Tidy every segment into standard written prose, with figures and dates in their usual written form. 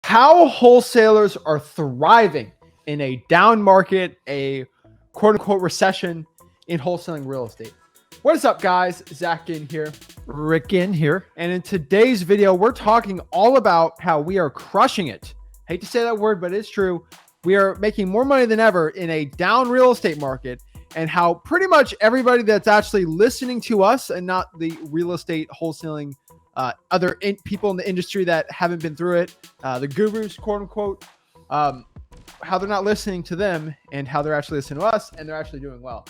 How wholesalers are thriving in a down market, a quote unquote recession in wholesaling real estate. What is up, guys? Zach in here. Rick in here. And in today's video, we're talking all about how we are crushing it. Hate to say that word, but it's true. We are making more money than ever in a down real estate market, and how pretty much everybody that's actually listening to us and not the real estate wholesaling other people in the industry that haven't been through it, the gurus, quote unquote, how they're not listening to them and how they're actually listening to us and they're actually doing well.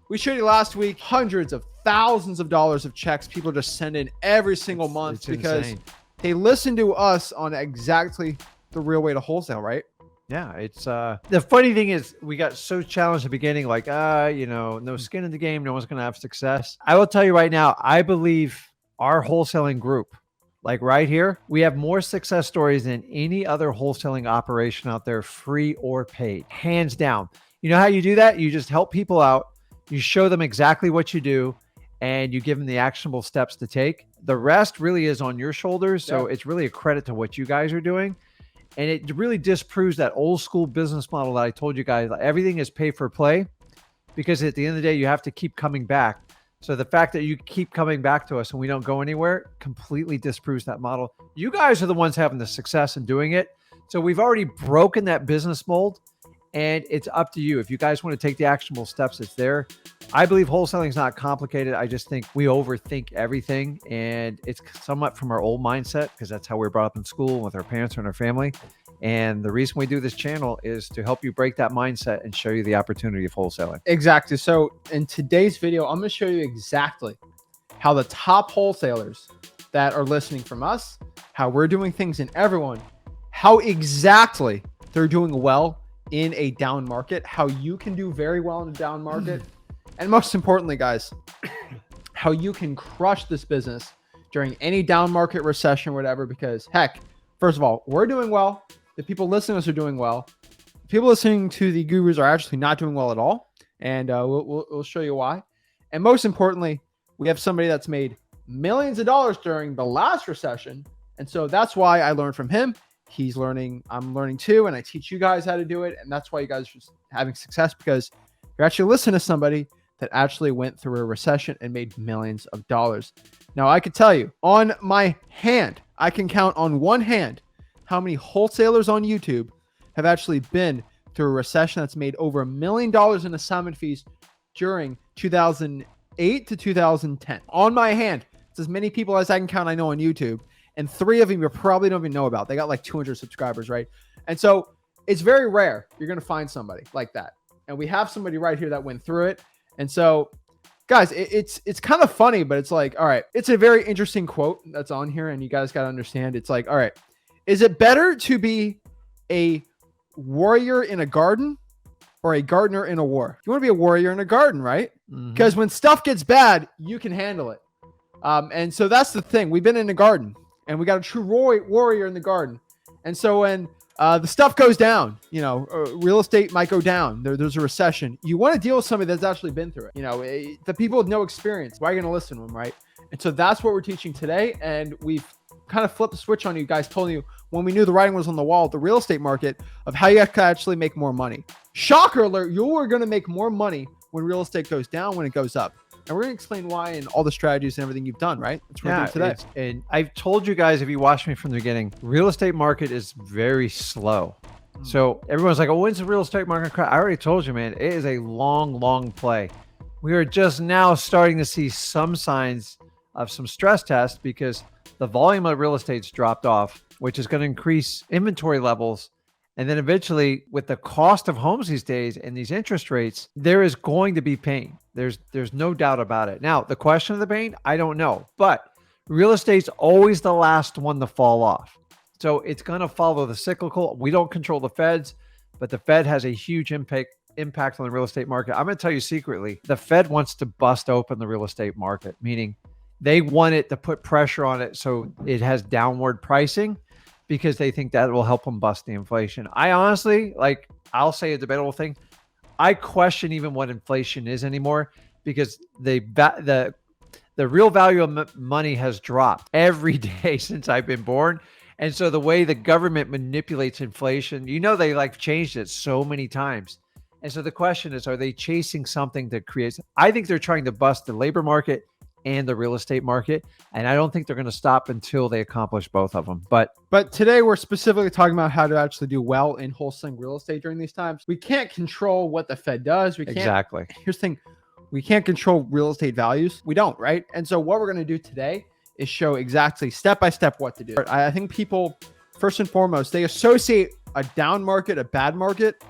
We showed you last week hundreds of thousands of dollars of checks people just send in every single month because insane. They listen to us on exactly the real way to wholesale, right? Yeah, it's the funny thing is we got so challenged at the beginning, like no skin in the game, no one's gonna have success. I will tell you right now, I believe our wholesaling group, like right here, we have more success stories than any other wholesaling operation out there, free or paid, hands down. You know how you do that? You just help people out, you show them exactly what you do, and you give them the actionable steps to take. The rest really is on your shoulders. So It's really a credit to what you guys are doing. And it really disproves that old school business model that I told you guys. Everything is pay for play, because at the end of the day, you have to keep coming back. So the fact that you keep coming back to us and we don't go anywhere completely disproves that model. You guys are the ones having the success in doing it. So we've already broken that business mold, and it's up to you. If you guys want to take the actionable steps, it's there. I believe wholesaling is not complicated. I just think we overthink everything, and it's somewhat from our old mindset because that's how we were brought up in school with our parents and our family. And the reason we do this channel is to help you break that mindset and show you the opportunity of wholesaling. Exactly. So in today's video, I'm going to show you exactly how the top wholesalers that are listening from us, how we're doing things in everyone, how exactly they're doing well in a down market, how you can do very well in a down market. And most importantly, guys, how you can crush this business during any down market, recession, whatever, because heck, first of all, we're doing well. The people listening to us are doing well. People listening to the gurus are actually not doing well at all. And we'll show you why. And most importantly, we have somebody that's made millions of dollars during the last recession. And so that's why I learned from him. He's learning, I'm learning too. And I teach you guys how to do it. And that's why you guys are just having success, because you're actually listening to somebody that actually went through a recession and made millions of dollars. Now, I could tell you on my hand, I can count on one hand how many wholesalers on YouTube have actually been through a recession that's made over $1 million in assignment fees during 2008 to 2010. On my hand, it's as many people as I can count I know on YouTube. And 3 of them you probably don't even know about. They got like 200 subscribers, right? And so it's very rare you're going to find somebody like that. And we have somebody right here that went through it. And so, guys, it's kind of funny, but it's like, all right, it's a very interesting quote that's on here, and you guys got to understand. It's like, all right, is it better to be a warrior in a garden or a gardener in a war? You want to be a warrior in a garden, right? Because when stuff gets bad, you can handle it. And so that's the thing. We've been in a garden, and we got a true warrior in the garden. And so when the stuff goes down, real estate might go down. There's a recession. You want to deal with somebody that's actually been through it. The people with no experience, why are you going to listen to them, right? And so that's what we're teaching today. And we've kind of flipped the switch on you guys, told you when we knew the writing was on the wall of the real estate market of how you can actually make more money. Shocker alert, you are going to make more money when real estate goes down, when it goes up. And we're going to explain why and all the strategies and everything you've done, right? That's what we're doing today. And I've told you guys, if you watched me from the beginning, real estate market is very slow. So everyone's like, oh, when's the real estate market crash? I already told you, man, it is a long, long play. We are just now starting to see some signs of some stress tests because the volume of real estate's dropped off, which is going to increase inventory levels. And then eventually, with the cost of homes these days and these interest rates, there is going to be pain. There's no doubt about it. Now, the question of the pain, I don't know. But real estate's always the last one to fall off. So it's going to follow the cyclical. We don't control the Feds, but the Fed has a huge impact on the real estate market. I'm going to tell you secretly, the Fed wants to bust open the real estate market, meaning they want it to put pressure on it so it has downward pricing, because they think that will help them bust the inflation. I honestly, I'll say a debatable thing. I question even what inflation is anymore, because the real value of money has dropped every day since I've been born. And so the way the government manipulates inflation, they like changed it so many times. And so the question is, are they chasing something that creates? I think they're trying to bust the labor market and the real estate market. And I don't think they're going to stop until they accomplish both of them. But today we're specifically talking about how to actually do well in wholesaling real estate during these times. We can't control what the Fed does. We can't. Exactly. Here's the thing. We can't control real estate values. We don't, right? And so what we're going to do today is show exactly step by step what to do. I think people, first and foremost, they associate a down market, a bad market,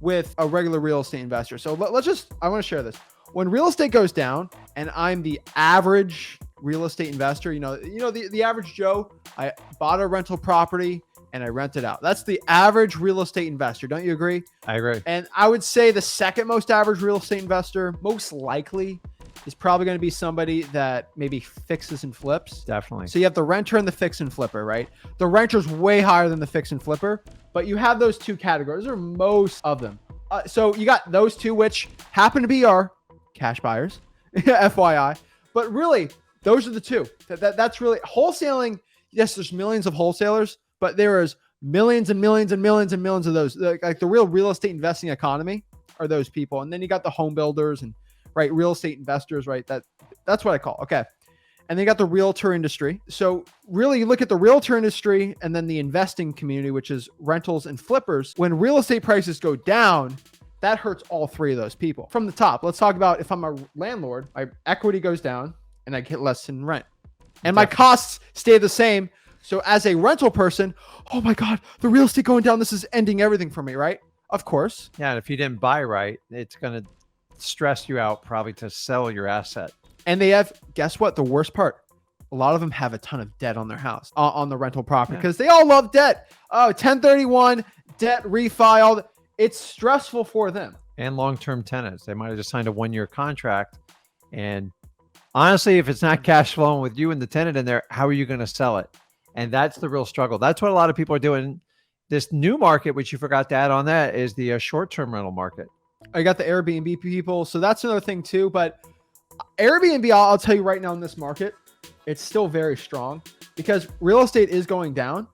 with a regular real estate investor. So I want to share this. When real estate goes down and I'm the average real estate investor, the average Joe, I bought a rental property and I rent it out. That's the average real estate investor. Don't you agree? I agree. And I would say the second most average real estate investor, most likely, is probably going to be somebody that maybe fixes and flips. Definitely. So you have the renter and the fix and flipper, right? The renter's way higher than the fix and flipper, but you have those two categories, or most of them. So you got those two, which happen to be our cash buyers, FYI. But really, those are the two. That's really wholesaling. Yes, there's millions of wholesalers, but there is millions and millions and millions and millions of those. Like the real estate investing economy are those people. And then you got the home builders and real estate investors, right? That's what I call. Okay. And they got the realtor industry. So really you look at the realtor industry and then the investing community, which is rentals and flippers. When real estate prices go down, that hurts all three of those people. From the top, let's talk about if I'm a landlord, my equity goes down and I get less in rent. And my costs stay the same. So as a rental person, oh my God, the real estate going down, this is ending everything for me, right? Of course. Yeah. And if you didn't buy right, it's going to stress you out probably to sell your asset. And they have, guess what? The worst part, a lot of them have a ton of debt on their house, on the rental property, because they all love debt. Oh, 1031, debt, refi, it's stressful for them. And long-term tenants. They might have just signed a 1-year contract. And honestly, if it's not cash flowing with you and the tenant in there, how are you going to sell it? And that's the real struggle. That's what a lot of people are doing. This new market, which you forgot to add on that, is the short-term rental market. I got the Airbnb people. So that's another thing too. But Airbnb, I'll tell you right now in this market, it's still very strong because real estate is going down.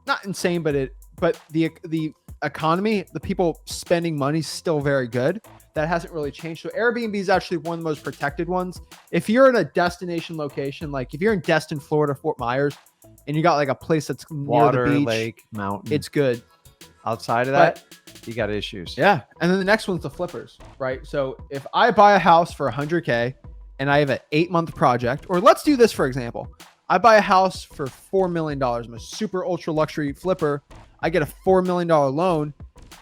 Not insane, but the economy, the people spending money is still very good. That hasn't really changed. So Airbnb is actually one of the most protected ones. If you're in a destination location, like if you're in Destin, Florida, Fort Myers, and you got like a place that's water, near the beach, lake, mountain, it's good. Outside of that, you got issues. Yeah. And then the next one's the flippers, right? So if I buy a house for 100K and I have an 8-month project, or let's do this, for example, I buy a house for $4 million. I'm a super ultra luxury flipper. I get a $4 million loan.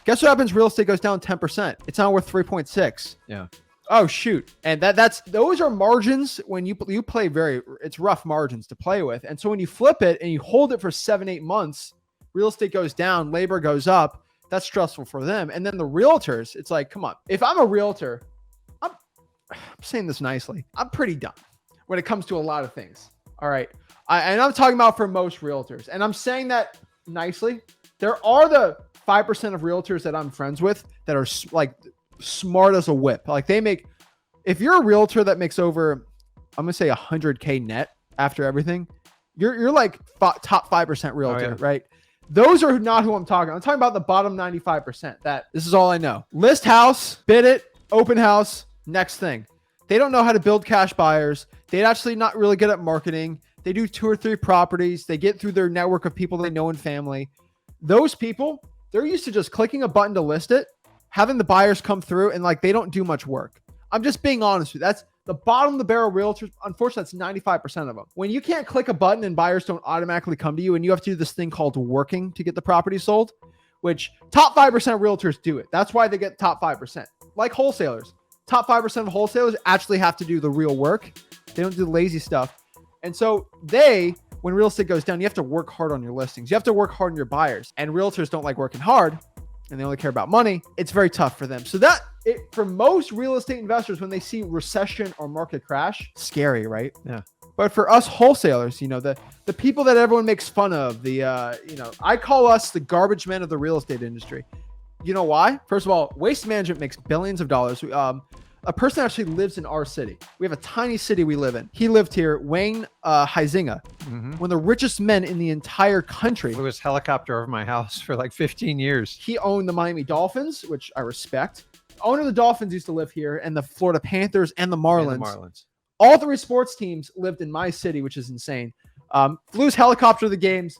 Guess what happens? Real estate goes down 10%. It's now worth 3.6. Yeah. Oh, shoot. And those are margins when you play it's rough margins to play with. And so when you flip it and you hold it for 7-8 months, real estate goes down, labor goes up. That's stressful for them. And then the realtors, it's like, come on. If I'm a realtor, I'm saying this nicely, I'm pretty dumb when it comes to a lot of things. All right. And I'm talking about for most realtors. And I'm saying that nicely. There are the 5% of realtors that I'm friends with that are like smart as a whip. Like if you're a realtor that makes over, I'm going to say 100K net after everything, you're like top 5% realtor, right? Those are not who I'm talking. I'm talking about the bottom 95%. This is all I know. List house, bid it, open house, next thing. They don't know how to build cash buyers. They're actually not really good at marketing. They do 2 or 3 properties. They get through their network of people they know and family. Those people, they're used to just clicking a button to list it, having the buyers come through, and like they don't do much work. I'm just being honest with you. That's the bottom of the barrel realtors. Unfortunately, that's 95% of them. When you can't click a button and buyers don't automatically come to you, and you have to do this thing called working to get the property sold, which top 5% of realtors do it. That's why they get top 5%. Like wholesalers, top 5% of wholesalers actually have to do the real work. They don't do the lazy stuff. And so when real estate goes down, you have to work hard on your listings. You have to work hard on your buyers. And realtors don't like working hard, and they only care about money. It's very tough for them. So for most real estate investors, when they see recession or market crash, scary, right? Yeah. But for us wholesalers, the people that everyone makes fun of, I call us the garbage men of the real estate industry. You know why? First of all, Waste Management makes billions of dollars. a person actually lives in our city. We have a tiny city we live in. He lived here, Wayne Huizinga, one of the richest men in the entire country. Flew his helicopter over my house for like 15 years. He owned the Miami Dolphins, which I respect. Owner of the Dolphins used to live here, and the Florida Panthers and the Marlins. All three sports teams lived in my city, which is insane. Flew his helicopter to the games.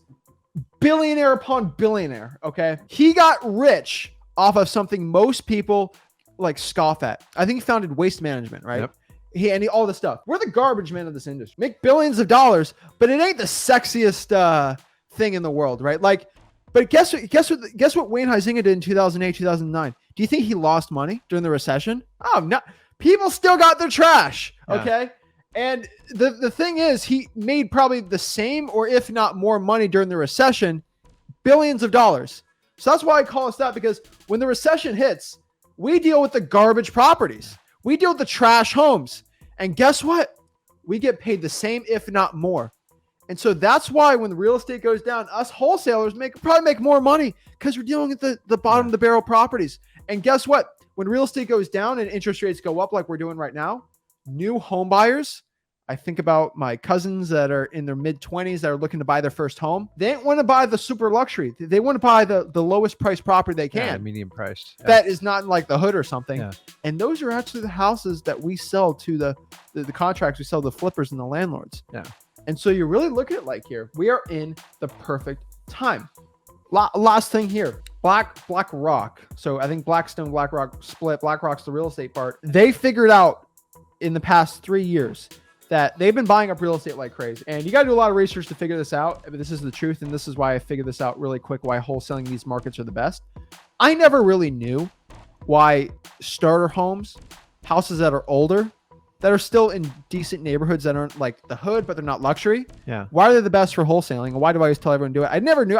Billionaire upon billionaire, okay? He got rich off of something most people like scoff at. I think he founded Waste Management, right? Yep. All this stuff. We're the garbage men of this industry. Make billions of dollars, but it ain't the sexiest thing in the world, right? Like, but guess what Wayne Huizinga did in 2008, 2009? Do you think he lost money during the recession? Oh, no. People still got their trash, okay? And the thing is, he made probably the same or if not more money during the recession, billions of dollars. So that's why I call us that, because when the recession hits, we deal with the garbage properties. We deal with the trash homes. And guess what? We get paid the same, if not more. And so that's why when the real estate goes down, us wholesalers probably make more money because we're dealing with the bottom of the barrel properties. And guess what? When real estate goes down and interest rates go up like we're doing right now, new home buyers, I think about my cousins that are in their mid-20s that are looking to buy their first home. They don't want to buy the super luxury. They want to buy the lowest price property they can. Yeah, medium price. That is not in like the hood or something. Yeah. And those are actually the houses that we sell to the contracts we sell to the flippers and the landlords. Yeah. And so you really look at it like here, we are in the perfect time. Last thing here, BlackRock. So I think Blackstone, BlackRock split. BlackRock's the real estate part. They figured out in the past 3 years that they've been buying up real estate like crazy. And you got to do a lot of research to figure this out. But this is the truth. And this is why I figured this out really quick, why wholesaling these markets are the best. I never really knew why starter homes, houses that are older, that are still in decent neighborhoods that aren't like the hood, but they're not luxury. Yeah. Why are they the best for wholesaling? And why do I always tell everyone to do it? I never knew.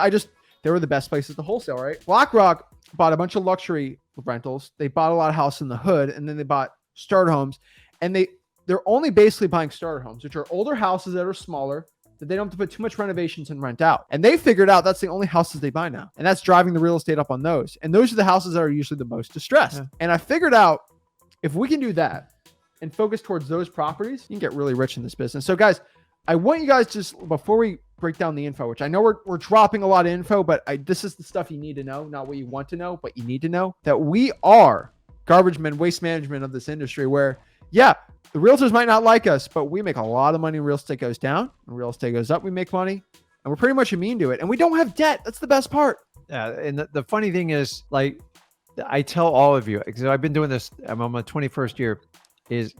They were the best places to wholesale, right? BlackRock bought a bunch of luxury rentals. They bought a lot of houses in the hood, and then they bought starter homes. And they're only basically buying starter homes, which are older houses that are smaller, that they don't have to put too much renovations and rent out. And they figured out that's the only houses they buy now. And that's driving the real estate up on those. And those are the houses that are usually the most distressed. Yeah. And I figured out if we can do that and focus towards those properties, you can get really rich in this business. So guys, I want you guys just, before we break down the info, which I know we're dropping a lot of info, but this is the stuff you need to know, not what you want to know, but you need to know that we are garbage men, waste management of this industry where, yeah, the realtors might not like us, but we make a lot of money when real estate goes down. When real estate goes up, we make money, and we're pretty much immune to it. And we don't have debt. That's the best part. Yeah. And the funny thing is, like, I tell all of you, because I've been doing this, I'm on my 21st year, is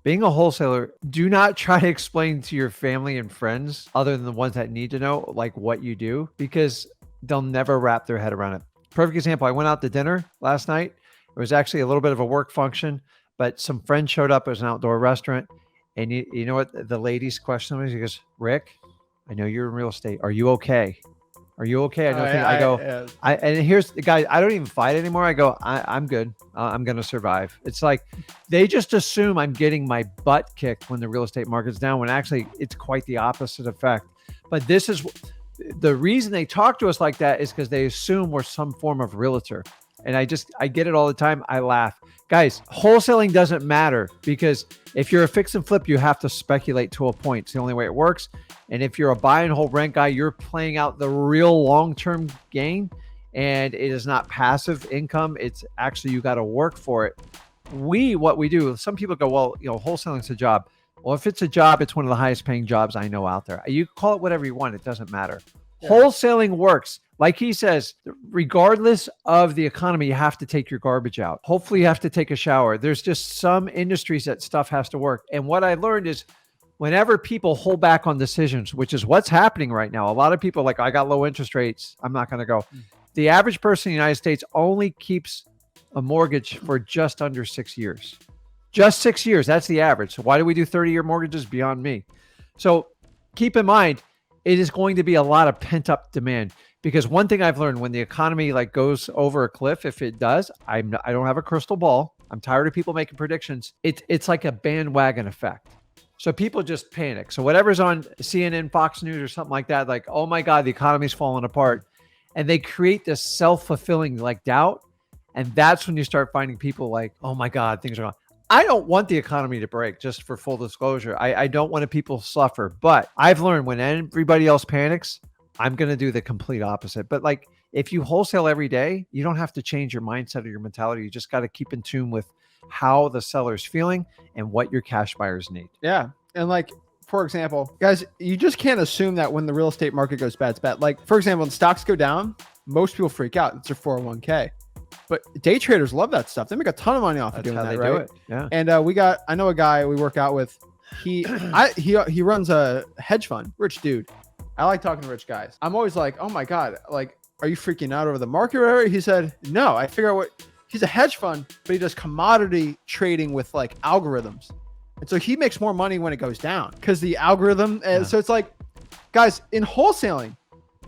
being a wholesaler, do not try to explain to your family and friends, other than the ones that need to know, like what you do, because they'll never wrap their head around it. Perfect example. I went out to dinner last night. It was actually a little bit of a work function, but some friends showed up. It was an outdoor restaurant. And you know what the lady's question was? She goes, Rick, I know you're in real estate. Are you okay? Are you okay? And here's the guy, I don't even fight anymore. I go, I'm good. I'm going to survive. It's like, they just assume I'm getting my butt kicked when the real estate market's down, when actually it's quite the opposite effect. But this is the reason they talk to us like that, is because they assume we're some form of realtor. And I get it all the time. I laugh. Guys, wholesaling doesn't matter, because if you're a fix and flip, you have to speculate to a point. It's the only way it works. And if you're a buy and hold rent guy, you're playing out the real long-term gain, and it is not passive income. It's actually, you got to work for it. What we do, some people go, well, wholesaling's a job. Well, if it's a job, it's one of the highest paying jobs I know out there. You call it whatever you want. It doesn't matter. Yeah. Wholesaling works. Like he says, regardless of the economy, you have to take your garbage out. Hopefully you have to take a shower. There's just some industries that stuff has to work. And what I learned is, whenever people hold back on decisions, which is what's happening right now, a lot of people like, I got low interest rates, I'm not going to go. The average person in the United States only keeps a mortgage for just under 6 years. Just 6 years. That's the average. So why do we do 30-year mortgages? Beyond me. So keep in mind, it is going to be a lot of pent up demand. Because one thing I've learned, when the economy like goes over a cliff, if it does, I don't have a crystal ball. I'm tired of people making predictions. It's like a bandwagon effect. So people just panic. So whatever's on CNN, Fox News, or something like that, like, oh my God, the economy's falling apart. And they create this self-fulfilling like doubt. And that's when you start finding people like, oh my God, things are gone. I don't want the economy to break, just for full disclosure. I don't want people to suffer, but I've learned when everybody else panics, I'm going to do the complete opposite. But like, if you wholesale every day, you don't have to change your mindset or your mentality. You just got to keep in tune with how the seller's feeling and what your cash buyers need. Yeah. And like, for example, guys, you just can't assume that when the real estate market goes bad, it's bad. Like, for example, when stocks go down, most people freak out. It's their 401k. But day traders love that stuff. They make a ton of money off of doing that, right? Do it. Yeah. And I know a guy we work out with. He runs a hedge fund, rich dude. I like talking to rich guys. I'm always like, oh my God, like, are you freaking out over the market or whatever? He said, no, I figure out he's a hedge fund, but he does commodity trading with like algorithms. And so he makes more money when it goes down because the algorithm. So it's like, guys, in wholesaling,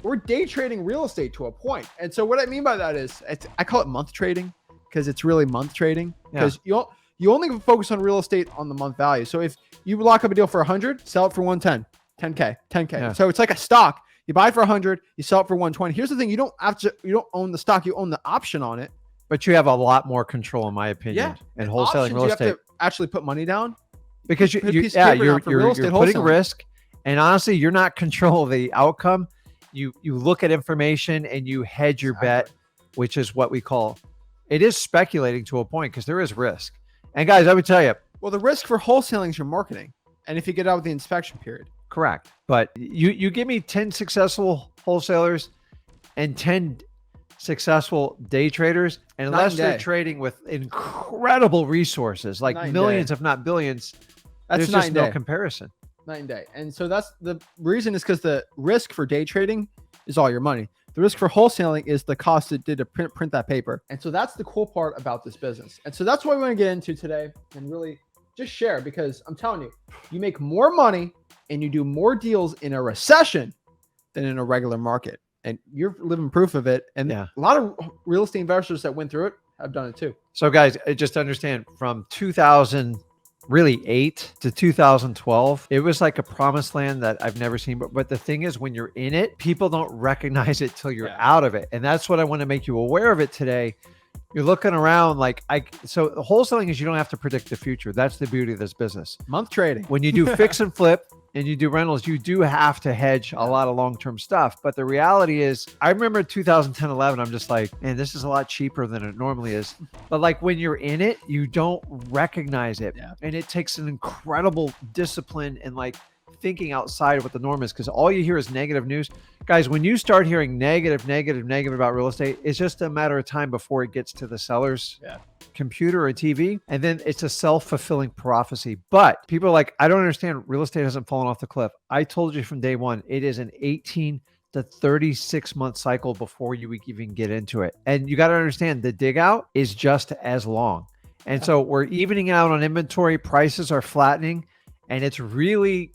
we're day trading real estate to a point. And so what I mean by that is I call it month trading because it's really month trading because you only focus on real estate on the month value. So if you lock up a deal for 100, sell it for 110, 10K. Yeah. So it's like a stock. You buy it for 100, you sell it for 120. Here's the thing. You don't own the stock. You own the option on it. But you have a lot more control, in my opinion, in wholesaling real estate. You have to actually put money down because you're putting risk, and honestly, you're not control of the outcome. You look at information and you hedge your bet, which is what we call. It is speculating to a point because there is risk. And guys, I would tell you, well, the risk for wholesaling is your marketing, and if you get out with the inspection period. Correct. But you give me 10 successful wholesalers and 10 successful day traders, and unless they're trading with incredible resources, like millions, if not billions, there's just no comparison. Night and day. And so that's the reason is because the risk for day trading is all your money. The risk for wholesaling is the cost it did to print that paper. And so that's the cool part about this business. And so that's what we want to get into today and really just share, because I'm telling you, you make more money and you do more deals in a recession than in a regular market. And you're living proof of it. And a lot of real estate investors that went through it have done it too. So guys, just understand, from 2008 to 2012, it was like a promised land that I've never seen. But the thing is, when you're in it, people don't recognize it till you're out of it. And that's what I want to make you aware of it today. You're looking around so wholesaling is you don't have to predict the future. That's the beauty of this business. Month trading. When you do fix and flip and you do rentals, you do have to hedge a lot of long-term stuff. But the reality is, I remember 2010, 11, I'm just like, man, this is a lot cheaper than it normally is. But like when you're in it, you don't recognize it. Yeah. And it takes an incredible discipline and like thinking outside of what the norm is, because all you hear is negative news. Guys, when you start hearing negative about real estate, it's just a matter of time before it gets to the seller's computer or TV. And then it's a self-fulfilling prophecy. But people are like, I don't understand. Real estate hasn't fallen off the cliff. I told you from day one, it is an 18 to 36 month cycle before you even get into it. And you got to understand, the dig out is just as long. And so we're evening out on inventory. Prices are flattening, and it's really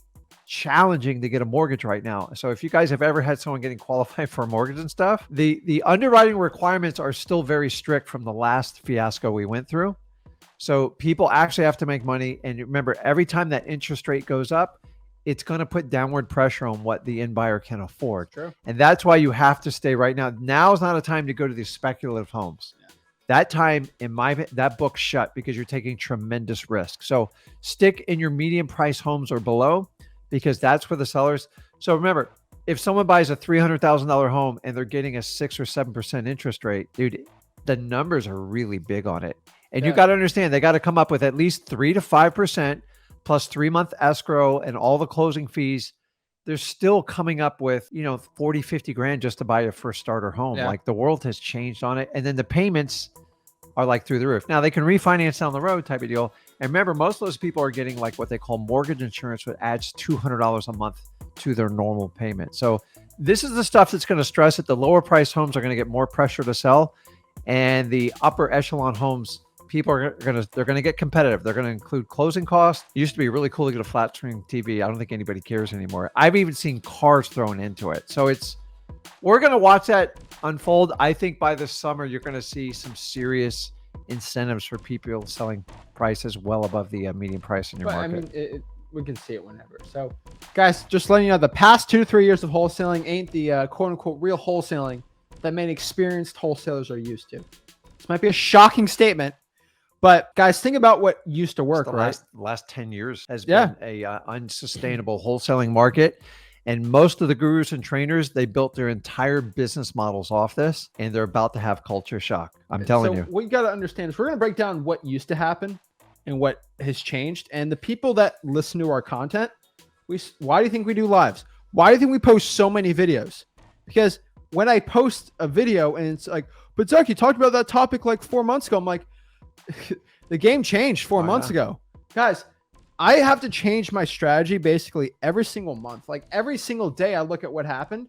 challenging to get a mortgage right now. So if you guys have ever had someone getting qualified for a mortgage and stuff, the underwriting requirements are still very strict from the last fiasco we went through. So people actually have to make money. And remember, every time that interest rate goes up, it's going to put downward pressure on what the end buyer can afford. True. And that's why you have to stay right now. Now is not a time to go to these speculative homes. Yeah. That time that book's shut because you're taking tremendous risk. So stick in your medium price homes or below, because that's where the sellers. So remember, if someone buys a $300,000 home and they're getting a 6 or 7% interest rate, dude, the numbers are really big on it. And you got to understand, they got to come up with at least 3 to 5% plus 3-month escrow and all the closing fees. They're still coming up with, 40, 50 grand just to buy a first starter home. Yeah. Like, the world has changed on it. And then the payments are like through the roof. Now they can refinance down the road type of deal. And remember, most of those people are getting like what they call mortgage insurance, which adds $200 a month to their normal payment. So this is the stuff that's going to stress it. The lower price homes are going to get more pressure to sell, and the upper echelon homes, people are going to get competitive. They're going to include closing costs. It used to be really cool to get a flat screen TV. I don't think anybody cares anymore. I've even seen cars thrown into it. So we're going to watch that unfold. I think by this summer, you're going to see some serious incentives for people selling prices well above the median price in your market. I mean, we can see it whenever. So guys, just letting you know, the past 2 to 3 years of wholesaling ain't the quote unquote real wholesaling that many experienced wholesalers are used to. This might be a shocking statement, But guys, think about what used to work, the right? last 10 years has Yeah. been a unsustainable wholesaling market. And most of the gurus and trainers, they built their entire business models off this, and they're about to have culture shock. I'm telling you. What you got to understand is we're going to break down what used to happen and what has changed. And the people that listen to our content, why do you think we do lives? Why do you think we post so many videos? Because when I post a video and it's like, but Zach, you talked about that topic like 4 months ago. I'm like, the game changed 4 months ago. Guys, I have to change my strategy basically every single month. Like every single day I look at what happened.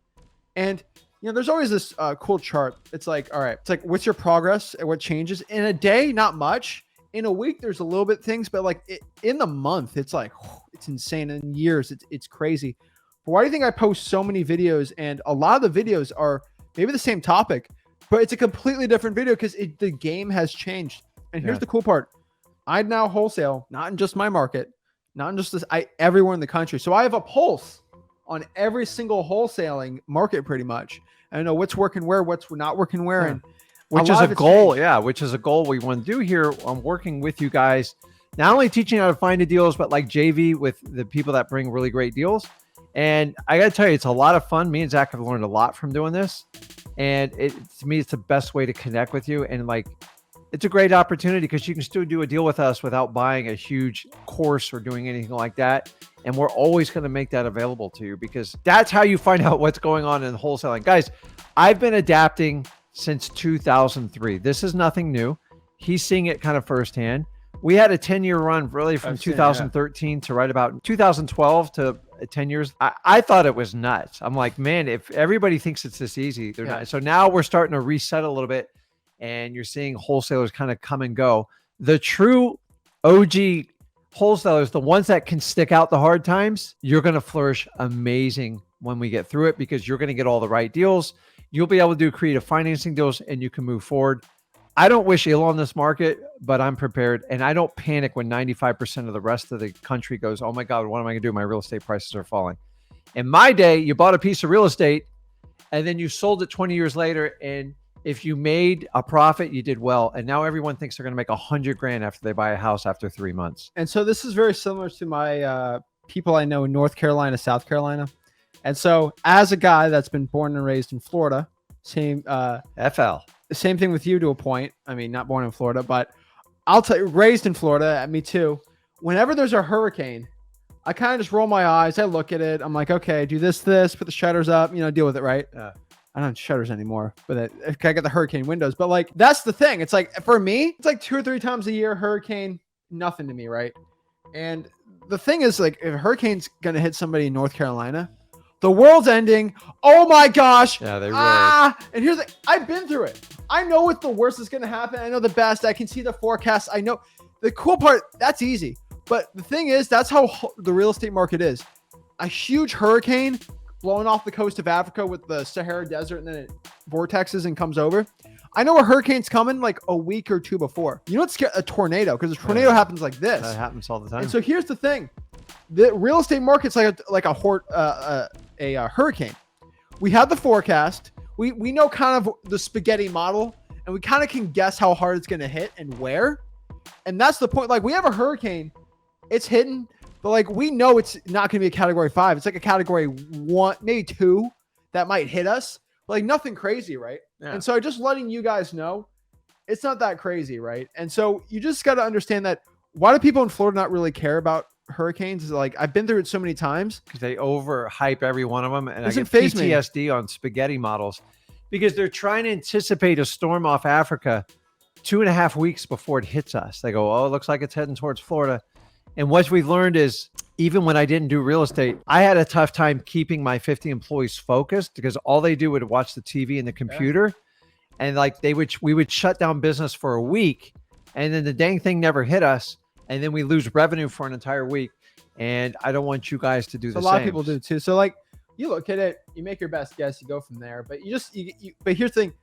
And, you know, there's always this cool chart. It's like, all right, it's like, what's your progress and what changes? In a day, not much. In a week, there's a little bit things, but like in the month, it's like, it's insane. In years, it's crazy. But why do you think I post so many videos? And a lot of the videos are maybe the same topic, but it's a completely different video because the game has changed. And here's the cool part. I now wholesale, not in just my market, not in just this, everywhere in the country. So I have a pulse on every single wholesaling market pretty much. I know what's working where, what's not working where. And which is a goal. Changed. Yeah. Which is a goal we want to do here. I'm working with you guys, not only teaching how to find the deals, but like JV with the people that bring really great deals. And I got to tell you, it's a lot of fun. Me and Zach have learned a lot from doing this. And to me, it's the best way to connect with you. And like, it's a great opportunity because you can still do a deal with us without buying a huge course or doing anything like that. And we're always going to make that available to you because that's how you find out what's going on in wholesaling. Guys, I've been adapting since 2003. This is nothing new. He's seeing it kind of firsthand. We had a 10-year run really from 2013 to right about 2012 to 10 years. I thought it was nuts. I'm like, man, if everybody thinks it's this easy, they're not. So now we're starting to reset a little bit. And you're seeing wholesalers kind of come and go. The true OG wholesalers, the ones that can stick out the hard times, you're going to flourish amazing when we get through it because you're going to get all the right deals. You'll be able to do creative financing deals and you can move forward. I don't wish ill on this market, but I'm prepared. And I don't panic when 95% of the rest of the country goes, oh my God, what am I going to do? My real estate prices are falling. In my day, you bought a piece of real estate and then you sold it 20 years later. And if you made a profit, you did well. And now everyone thinks they're going to make $100,000 after they buy a house after 3 months. And so this is very similar to my people I know in North Carolina, South Carolina. And so as a guy that's been born and raised in Florida, same thing with you to a point. I mean, not born in Florida, but I'll tell you, raised in Florida, me too. Whenever there's a hurricane, I kind of just roll my eyes. I look at it. I'm like, okay, do this, put the shutters up, deal with it, right? I don't have shutters anymore, but I got the hurricane windows. But like, that's the thing. It's like, for me, it's like 2 or 3 times a year, hurricane, nothing to me, right? And the thing is, like, if a hurricane's going to hit somebody in North Carolina, the world's ending. Oh my gosh. Yeah, they really. And here's I've been through it. I know what the worst is going to happen. I know the best. I can see the forecast. I know the cool part. That's easy. But the thing is, that's how the real estate market is. A huge hurricane blowing off the coast of Africa with the Sahara Desert and then it vortexes and comes over. I know a hurricane's coming like a week or 2 before. You know what's a tornado? Because a tornado happens like this. That happens all the time. And so here's the thing. The real estate market's like a hurricane. We have the forecast. We know kind of the spaghetti model and we kind of can guess how hard it's going to hit and where. And that's the point. Like we have a hurricane, it's hitting, but like we know it's not going to be a category 5. It's like a category 1, maybe 2 that might hit us. But like nothing crazy, right? Yeah. And so just letting you guys know, it's not that crazy, right? And so you just got to understand that why do people in Florida not really care about hurricanes? Is like I've been through it so many times because they overhype every one of them, and I get phase PTSD on spaghetti models because they're trying to anticipate a storm off Africa 2.5 weeks before it hits us. They go, oh, it looks like it's heading towards Florida. And what we've learned is even when I didn't do real estate, I had a tough time keeping my 50 employees focused because all they do would watch the TV and the computer. Yeah. And like we would shut down business for a week and then the dang thing never hit us. And then we lose revenue for an entire week. And I don't want you guys to do the same. A lot of people do too. So like you look at it, you make your best guess, you go from there. But but here's the thing.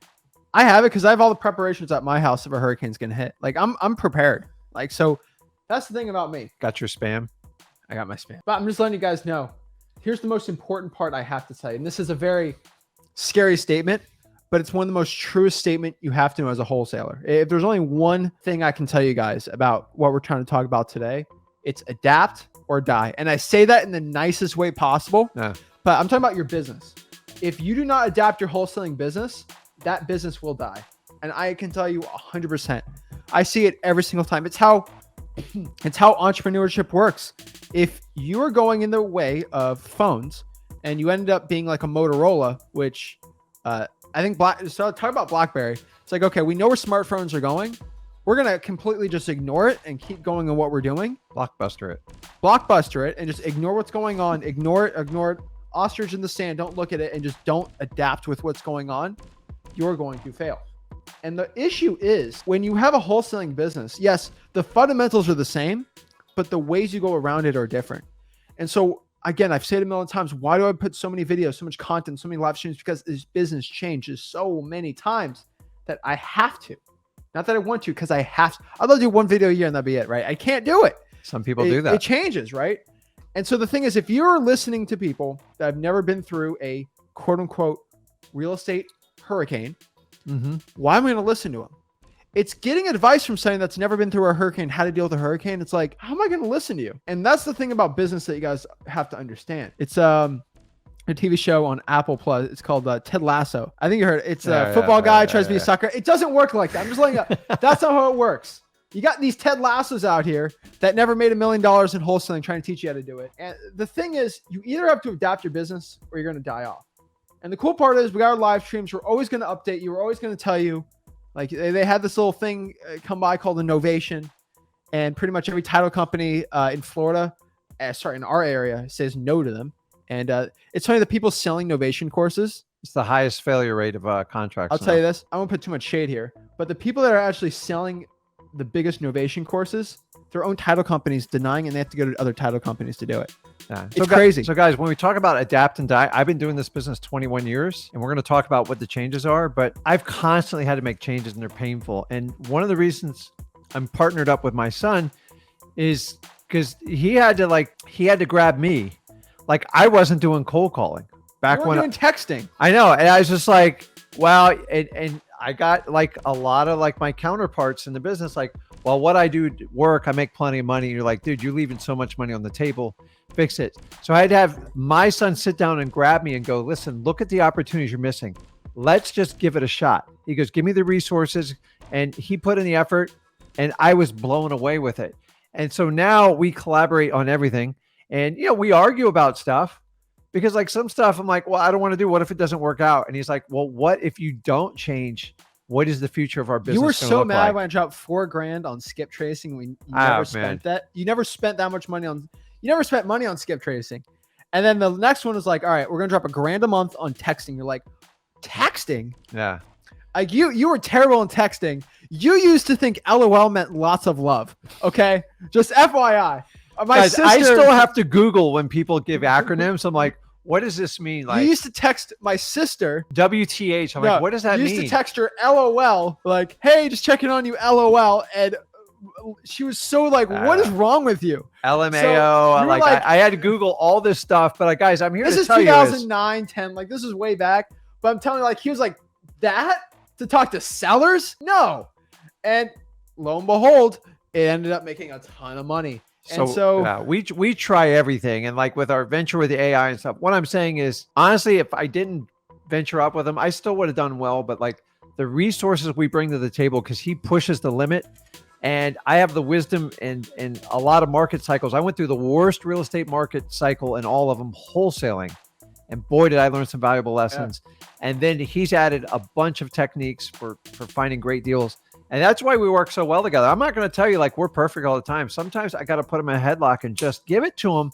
I have it because I have all the preparations at my house if a hurricane's going to hit. Like I'm prepared. Like, so that's the thing about me. Got your spam? I got my spam. But I'm just letting you guys know. Here's the most important part I have to tell you. And this is a very scary statement, but it's one of the most truest statement you have to know as a wholesaler. If there's only one thing I can tell you guys about what we're trying to talk about today, it's adapt or die. And I say that in the nicest way possible, but I'm talking about your business. If you do not adapt your wholesaling business, that business will die. And I can tell you 100%. I see it every single time. It's how entrepreneurship works. If you are going in the way of phones and you ended up being like a Motorola, which I think so talk about BlackBerry. It's like, okay, we know where smartphones are going. We're going to completely just ignore it and keep going on what we're doing. Blockbuster it and just ignore what's going on. Ignore it. Ostrich in the sand. Don't look at it and just don't adapt with what's going on. You're going to fail. And the issue is when you have a wholesaling business, yes, the fundamentals are the same, but the ways you go around it are different. And so again, I've said it a million times, why do I put so many videos, so much content, so many live streams? Because this business changes so many times that I have to. Not that I want to, because I have to. I'd love to do one video a year and that'd be it, right? I can't do it. Some people do that. It changes, right? And so the thing is, if you're listening to people that have never been through a quote unquote real estate hurricane, why am I going to listen to them? It's getting advice from someone that's never been through a hurricane, how to deal with a hurricane. It's like, how am I going to listen to you? And that's the thing about business that you guys have to understand. It's a TV show on Apple Plus. It's called Ted Lasso. I think you heard it. It's a football guy tries to be a sucker. It doesn't work like that. I'm just letting you know. That's not how it works. You got these Ted Lassos out here that never made $1 million in wholesaling trying to teach you how to do it. And the thing is, you either have to adapt your business or you're going to die off. And the cool part is we got our live streams. We're always going to update you. We're always going to tell you, like they had this little thing come by called Innovation. And pretty much every title company in Florida, in our area, says no to them. And it's funny, the people selling Novation courses. It's the highest failure rate of contracts. I'll tell you this. I won't put too much shade here. But the people that are actually selling the biggest Novation courses, their own title companies denying, and they have to go to other title companies to do it. Yeah. It's crazy. So guys, when we talk about adapt and die, I've been doing this business 21 years and we're going to talk about what the changes are, but I've constantly had to make changes and they're painful. And one of the reasons I'm partnered up with my son is because he had to grab me. Like I wasn't doing cold calling back when doing texting. I know. And I was just like, wow. And I got like a lot of like my counterparts in the business, like, well, what I do work, I make plenty of money. And you're like, dude, you're leaving so much money on the table. Fix it. So I had to have my son sit down and grab me and go, listen, look at the opportunities you're missing. Let's just give it a shot. He goes, give me the resources. And he put in the effort and I was blown away with it. And so now we collaborate on everything. And, you know, we argue about stuff because like some stuff I'm like, well, I don't want to do. What if it doesn't work out? And he's like, well, what if you don't change? What is the future of our business? You were so mad when I dropped $4,000 on skip tracing. You never spent that. You never spent that much money on, you never spent money on skip tracing. And then the next one was like, all right, we're going to drop $1,000 a month on texting. You're like, texting? Yeah. Like you were terrible in texting. You used to think LOL meant lots of love. Okay. Just FYI. Guys, I still have to Google when people give acronyms. I'm like, what does this mean? Like, you used to text my sister WTH. I'm like, what does that mean? You used to text her LOL, like, hey, just checking on you, LOL. And she was so like, what is wrong with you? LMAO. So like I had to Google all this stuff, but like, guys, I'm here to tell you. This is 2009, 10. Like, this is way back. But I'm telling you, like, he was like, that to talk to sellers? No. And lo and behold, it ended up making a ton of money. So yeah, we try everything. And like with our venture with the AI and stuff, what I'm saying is, honestly, if I didn't venture up with him, I still would have done well. But like the resources we bring to the table, because he pushes the limit and I have the wisdom and a lot of market cycles. I went through the worst real estate market cycle in all of them, wholesaling. And boy, did I learn some valuable lessons. Yeah. And then he's added a bunch of techniques for finding great deals. And that's why we work so well together. I'm not going to tell you like we're perfect all the time. Sometimes I got to put him in a headlock and just give it to him.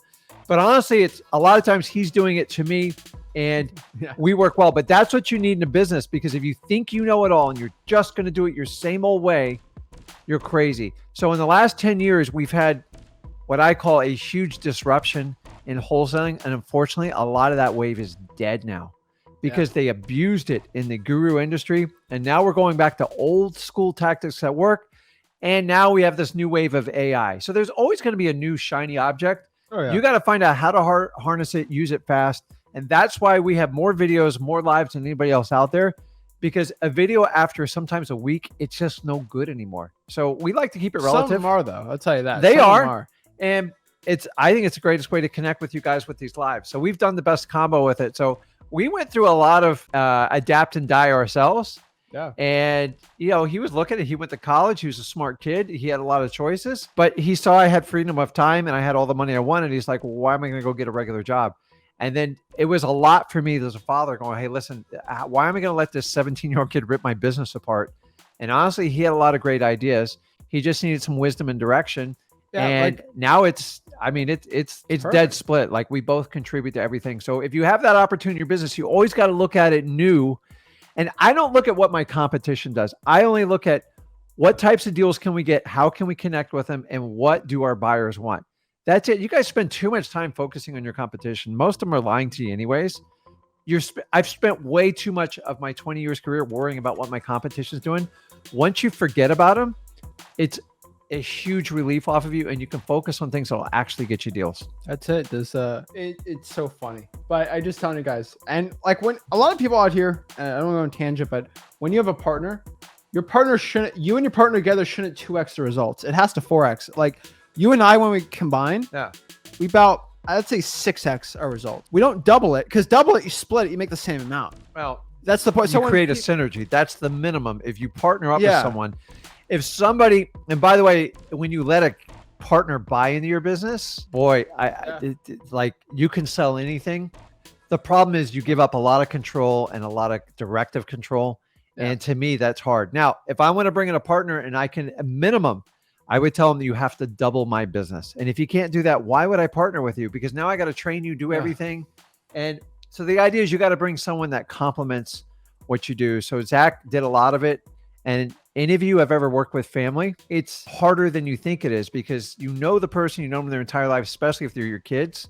But honestly, it's a lot of times he's doing it to me and we work well. But that's what you need in a business, because if you think you know it all and you're just going to do it your same old way, you're crazy. So in the last 10 years, we've had what I call a huge disruption in wholesaling. And unfortunately, a lot of that wave is dead now, because they abused it in the guru industry. And now we're going back to old school tactics that work. And now we have this new wave of AI. So there's always going to be a new shiny object. Oh, yeah. You got to find out how to harness it, use it fast. And that's why we have more videos, more lives than anybody else out there, because a video after sometimes a week, it's just no good anymore. So we like to keep it relative. Some of them are, though. I'll tell you that. They Some of them are. And I think it's the greatest way to connect with you guys with these lives. So we've done the best combo with it. So we went through a lot of adapt and die ourselves. Yeah. And, you know, he was looking at, he went to college. He was a smart kid. He had a lot of choices, but he saw I had freedom of time and I had all the money I wanted. He's like, well, why am I going to go get a regular job? And then it was a lot for me as a father going, hey, listen, why am I going to let this 17-year-old kid rip my business apart? And honestly, he had a lot of great ideas. He just needed some wisdom and direction. Yeah, and now it's dead split. Like we both contribute to everything. So if you have that opportunity in your business, you always got to look at it new. And I don't look at what my competition does. I only look at what types of deals can we get? How can we connect with them? And what do our buyers want? That's it. You guys spend too much time focusing on your competition. Most of them are lying to you anyways. I've spent way too much of my 20 years career worrying about what my competition is doing. Once you forget about them, it's a huge relief off of you, and you can focus on things that will actually get you deals. That's it. It's so funny, but I just telling you guys, and like when a lot of people out here, I don't want to go on tangent, but when you have a partner, you and your partner together shouldn't 2x the results. It has to 4x. Like you and I, when we combine, we about, I'd say 6x our result. We don't double it, because double it, you split it, you make the same amount. Well, that's the point. So you create a synergy. That's the minimum. If you partner up with someone, if somebody, and by the way, when you let a partner buy into your business, boy, like you can sell anything. The problem is you give up a lot of control and a lot of directive control. Yeah. And to me, that's hard. Now, if I want to bring in a partner and I can, a minimum, I would tell them that you have to double my business. And if you can't do that, why would I partner with you? Because now I got to train you, do everything. And so the idea is you got to bring someone that complements what you do. So Zach did a lot of it. And any of you have ever worked with family, it's harder than you think it is, because you know the person, you know them their entire life, especially if they're your kids.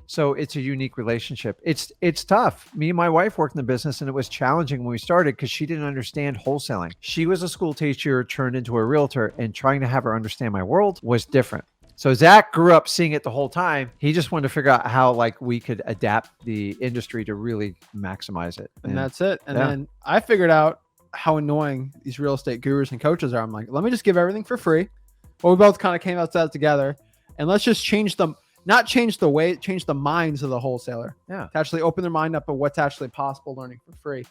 So it's a unique relationship. It's tough. Me and my wife worked in the business, and it was challenging when we started because she didn't understand wholesaling. She was a school teacher turned into a realtor, and trying to have her understand my world was different. So Zach grew up seeing it the whole time. He just wanted to figure out how like we could adapt the industry to really maximize it. And that's it. And then I figured out how annoying these real estate gurus and coaches are. I'm like, let me just give everything for free. Well, we both kind of came outside together, and let's just change them, not change the way, change the minds of the wholesaler. To actually open their mind up of what's actually possible learning for free.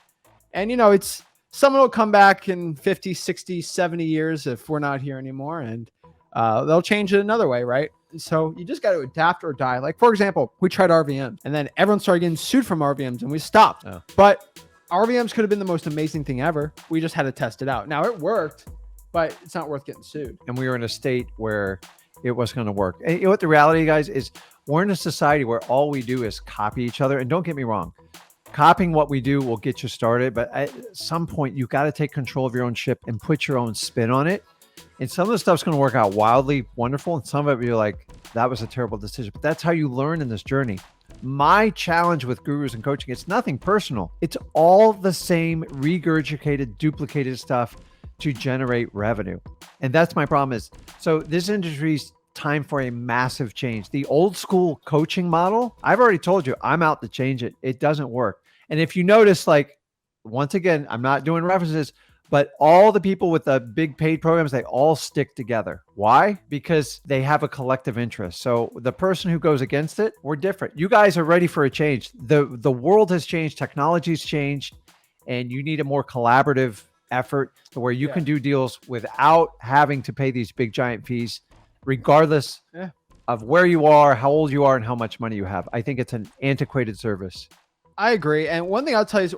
And you know, it's someone will come back in 50, 60, 70 years if we're not here anymore, and they'll change it another way, right? So you just got to adapt or die. Like, for example, we tried RVMs, and then everyone started getting sued from RVMs, and we stopped. But RVMs could have been the most amazing thing ever. We just had to test it out. Now it worked, but it's not worth getting sued. And we were in a state where it wasn't going to work. And you know what the reality, guys, is we're in a society where all we do is copy each other. And don't get me wrong, copying what we do will get you started. But at some point, you got to take control of your own ship and put your own spin on it. And some of the stuff's going to work out wildly wonderful. And some of it, you're like, that was a terrible decision. But that's how you learn in this journey. My challenge with gurus and coaching, it's nothing personal. It's all the same regurgitated, duplicated stuff to generate revenue. And that's my problem is, so this industry's time for a massive change. The old school coaching model, I've already told you, I'm out to change it. It doesn't work. And if you notice, like, once again, I'm not doing references, but all the people with the big paid programs, they all stick together. Why? Because they have a collective interest. So the person who goes against it, we're different. You guys are ready for a change. The world has changed, technology's changed, and you need a more collaborative effort to where you can do deals without having to pay these big giant fees, regardless of where you are, how old you are, and how much money you have. I think it's an antiquated service. I agree. And one thing I'll tell you is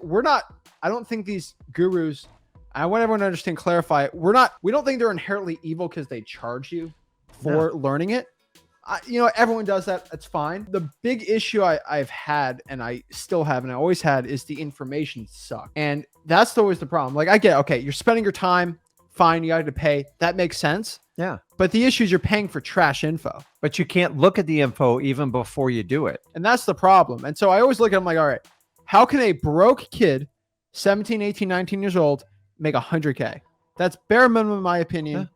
I don't think these gurus, I want everyone to understand, clarify, we don't think they're inherently evil because they charge you for learning it. You know, everyone does that. That's fine. The big issue I've had, and I still have, and I always had, is the information suck. And that's always the problem. Like, I get, okay, you're spending your time, fine, you got to pay. That makes sense. Yeah. But the issue is you're paying for trash info. But you can't look at the info even before you do it. And that's the problem. And so I always look at them like, all right, how can a broke kid, 17, 18, 19 years old, make 100K? That's bare minimum, in my opinion.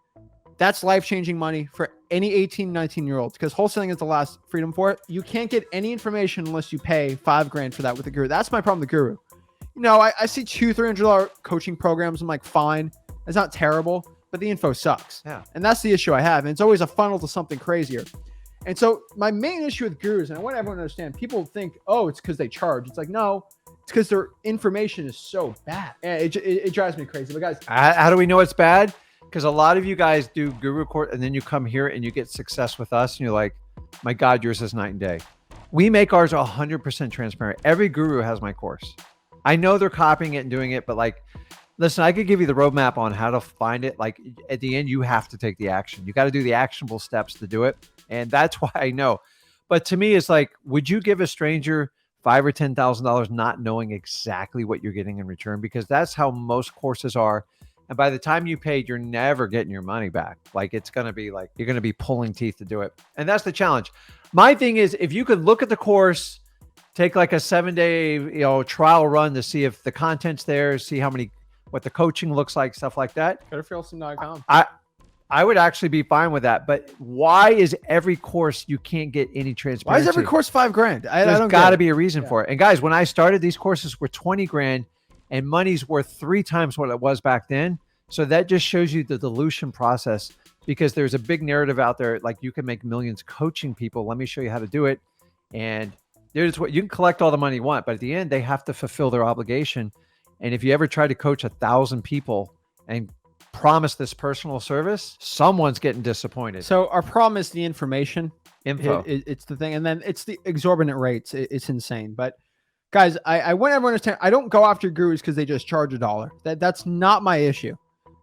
That's life-changing money for any 18, 19-year-old, because wholesaling is the last freedom for it. You can't get any information unless you pay $5,000 for that with the guru. That's my problem with the guru. I see $200-$300 coaching programs. I'm like, fine, it's not terrible, but the info sucks. Yeah. And that's the issue I have. And it's always a funnel to something crazier. And so my main issue with gurus, and I want everyone to understand, people think, oh, it's because they charge. It's like, no, it's because their information is so bad. And it drives me crazy. But guys, how do we know it's bad? Because a lot of you guys do guru course and then you come here and you get success with us and you're like, my God, yours is night and day. We make ours 100% transparent. Every guru has my course. I know they're copying it and doing it, but like, listen, I could give you the roadmap on how to find it. Like at the end, you have to take the action. You got to do the actionable steps to do it. And that's why I know. But to me, it's like, would you give a stranger $5,000 or $10,000 not knowing exactly what you're getting in return? Because that's how most courses are. And by the time you paid, you're never getting your money back. Like it's going to be like, you're going to be pulling teeth to do it. And that's the challenge. My thing is, if you could look at the course, take like a 7-day, trial run to see if the content's there, see what the coaching looks like, stuff like that. Go to realtors.com. I would actually be fine with that. But why is every course you can't get any transparency? Why is every course $5,000? There's got to be a reason for it. And guys, when I started, these courses were $20,000 and money's worth 3 times what it was back then. So that just shows you the dilution process, because there's a big narrative out there. Like you can make millions coaching people. Let me show you how to do it. And there's what you can collect all the money you want, but at the end, they have to fulfill their obligation. And if you ever try to coach 1,000 people and promise this personal service, someone's getting disappointed. So our problem is the information. Info. It's the thing. And then it's the exorbitant rates. It's insane. But guys, I want everyone to understand, I don't go after gurus because they just charge $1. That's not my issue.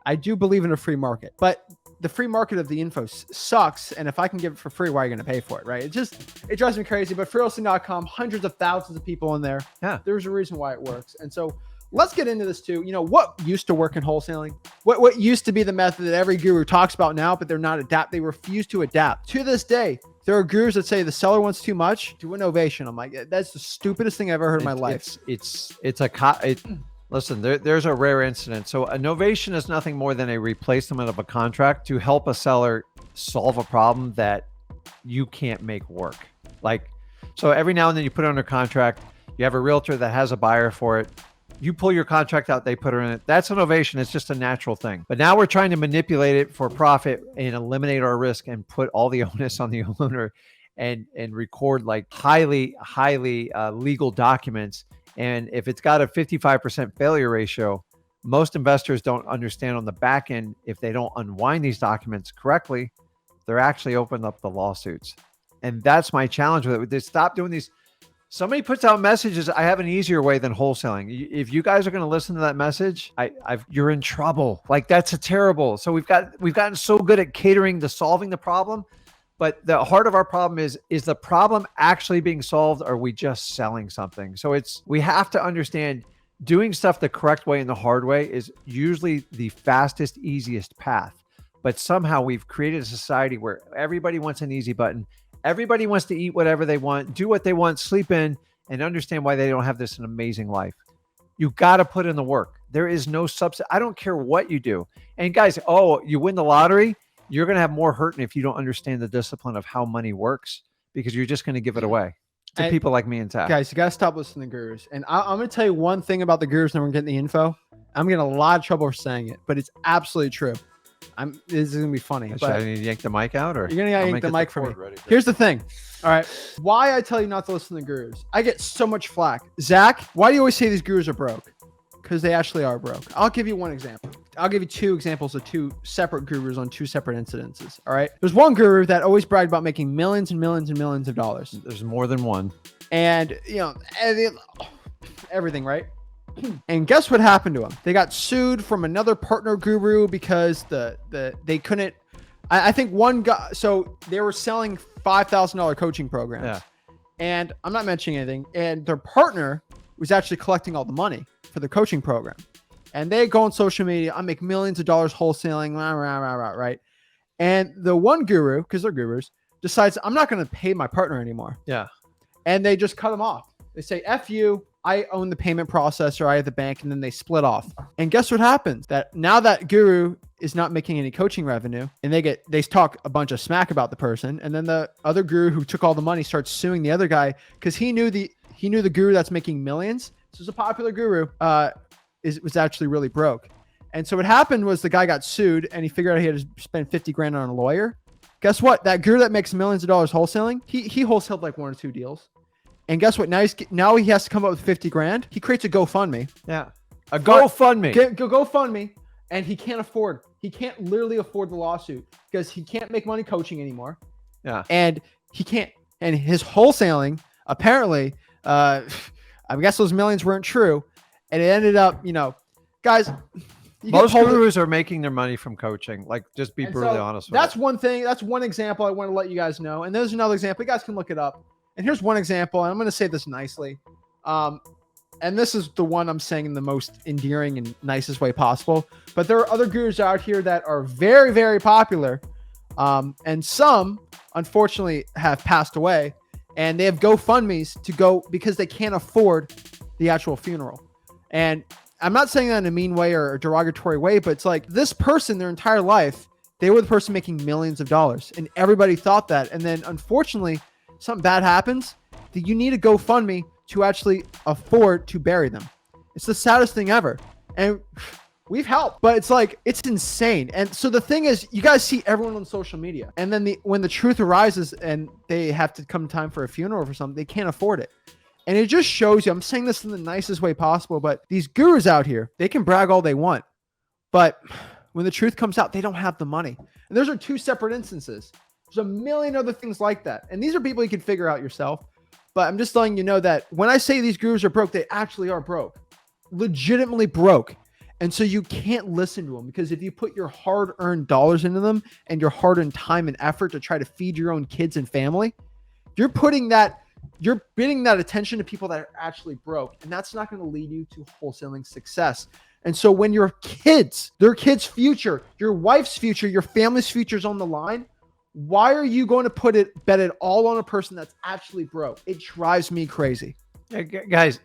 I do believe in a free market, but the free market of the info sucks. And if I can give it for free, why are you going to pay for it? Right. It drives me crazy, but Wholesaling.com, hundreds of thousands of people in there. Yeah. There's a reason why it works. And so let's get into this too. What used to work in wholesaling? What used to be the method that every guru talks about now, but they're not they refuse to adapt. To this day, there are gurus that say the seller wants too much, do an ovation. I'm like, that's the stupidest thing I've ever heard in my life. Listen, there's a rare incident. So a novation is nothing more than a replacement of a contract to help a seller solve a problem that you can't make work. So every now and then you put it under contract, you have a realtor that has a buyer for it. You pull your contract out, they put her in it. That's an novation. It's just a natural thing. But now we're trying to manipulate it for profit and eliminate our risk and put all the onus on the owner and record like highly legal documents. And if it's got a 55% failure ratio, most investors don't understand on the back end, if they don't unwind these documents correctly, they're actually opening up the lawsuits. And that's my challenge with it. They stop doing these. Somebody puts out messages, I have an easier way than wholesaling. If you guys are going to listen to that message, you're in trouble. Like that's a terrible. So we've gotten so good at catering to solving the problem. But the heart of our problem is the problem actually being solved? Or are we just selling something? So we have to understand doing stuff the correct way and the hard way is usually the fastest, easiest path. But somehow we've created a society where everybody wants an easy button. Everybody wants to eat whatever they want, do what they want, sleep in, and understand why they don't have an amazing life. You got to put in the work. There is no substitute. I don't care what you do. And guys, you win the lottery, you're going to have more hurting if you don't understand the discipline of how money works, because you're just going to give it away to people like me and Tack. Guys, you got to stop listening to gurus. And I'm going to tell you one thing about the gurus, and we're getting the info. I'm getting a lot of trouble for saying it, but it's absolutely true. This is going to be funny. Should I need to yank the mic out? Or you're going to yank the mic for me. Here's the thing. All right. Why I tell you not to listen to gurus. I get so much flack. Zach, why do you always say these gurus are broke? Because they actually are broke. I'll give you one example. I'll give you 2 examples of 2 separate gurus on 2 separate incidences. All right. There's one guru that always bragged about making millions and millions and millions of dollars. There's more than one. And, everything, right? And guess what happened to him? They got sued from another partner guru because they couldn't. I think one guy. So they were selling $5,000 coaching programs. Yeah. And I'm not mentioning anything. And their partner was actually collecting all the money for the coaching program. And they go on social media. I make millions of dollars wholesaling, right? And the one guru, because they're gurus, decides I'm not going to pay my partner anymore. Yeah. And they just cut him off. They say, F you. I own the payment processor. I have the bank. And then they split off. And guess what happens? That now that guru is not making any coaching revenue, and they talk a bunch of smack about the person. And then the other guru who took all the money starts suing the other guy because he knew the guru that's making millions This was a popular guru. Was actually really broke. And so what happened was the guy got sued and he figured out he had to spend 50 grand on a lawyer. Guess what? That guru that makes millions of dollars wholesaling, he wholesaled like 1 or 2 deals. And guess what? Now he has to come up with 50 grand. He creates a GoFundMe. Yeah. A GoFundMe. GoFundMe. And he can't literally afford the lawsuit because he can't make money coaching anymore. Yeah. And his wholesaling, apparently, I guess those millions weren't true. And it ended up, guys, most gurus are making their money from coaching. Like, just be brutally honest with that's one thing. That's one example I want to let you guys know. And there's another example. You guys can look it up. And here's one example. And I'm going to say this nicely. And this is the one I'm saying in the most endearing and nicest way possible. But there are other gurus out here that are very, very popular. And some, unfortunately, have passed away. And they have GoFundMes to go because they can't afford the actual funeral. And I'm not saying that in a mean way or a derogatory way, but it's like this person, their entire life, they were the person making millions of dollars. And everybody thought that. And then, unfortunately, something bad happens that you need a GoFundMe to actually afford to bury them. It's the saddest thing ever. And we've helped, but it's like, it's insane. And so the thing is, you guys see everyone on social media. And then when the truth arises and they have to come time for a funeral or something, they can't afford it. And it just shows you, I'm saying this in the nicest way possible, but these gurus out here, they can brag all they want. But when the truth comes out, they don't have the money. And those are 2 separate instances. There's a million other things like that. And these are people you can figure out yourself. But I'm just letting you know that when I say these gurus are broke, they actually are broke. Legitimately broke. And so you can't listen to them because if you put your hard-earned dollars into them and your hard-earned time and effort to try to feed your own kids and family, you're bidding that attention to people that are actually broke. And that's not going to lead you to wholesaling success. And so when your kids, their kids' future, your wife's future, your family's future is on the line, why are you going to bet it all on a person that's actually broke? It drives me crazy. Yeah, guys,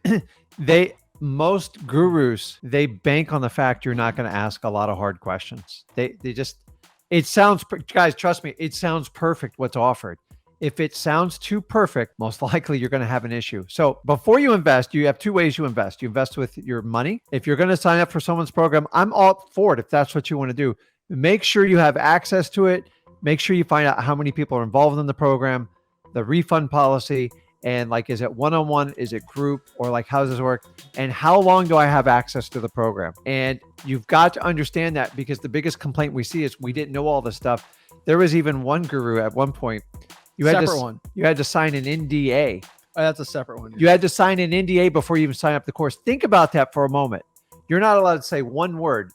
most gurus, they bank on the fact you're not going to ask a lot of hard questions. It sounds, guys, trust me, it sounds perfect what's offered. If it sounds too perfect, most likely you're going to have an issue. So before you invest, you have 2 ways you invest. You invest with your money. If you're going to sign up for someone's program, I'm all for it if that's what you want to do. Make sure you have access to it. Make sure you find out how many people are involved in the program, the refund policy, and like, is it one-on-one? Is it group? Or like, how does this work? And how long do I have access to the program? And you've got to understand that because the biggest complaint we see is we didn't know all this stuff. There was even one guru at one point. You had to sign an NDA. Oh, that's a separate one. Yeah. You had to sign an NDA before you even sign up the course. Think about that for a moment. You're not allowed to say one word.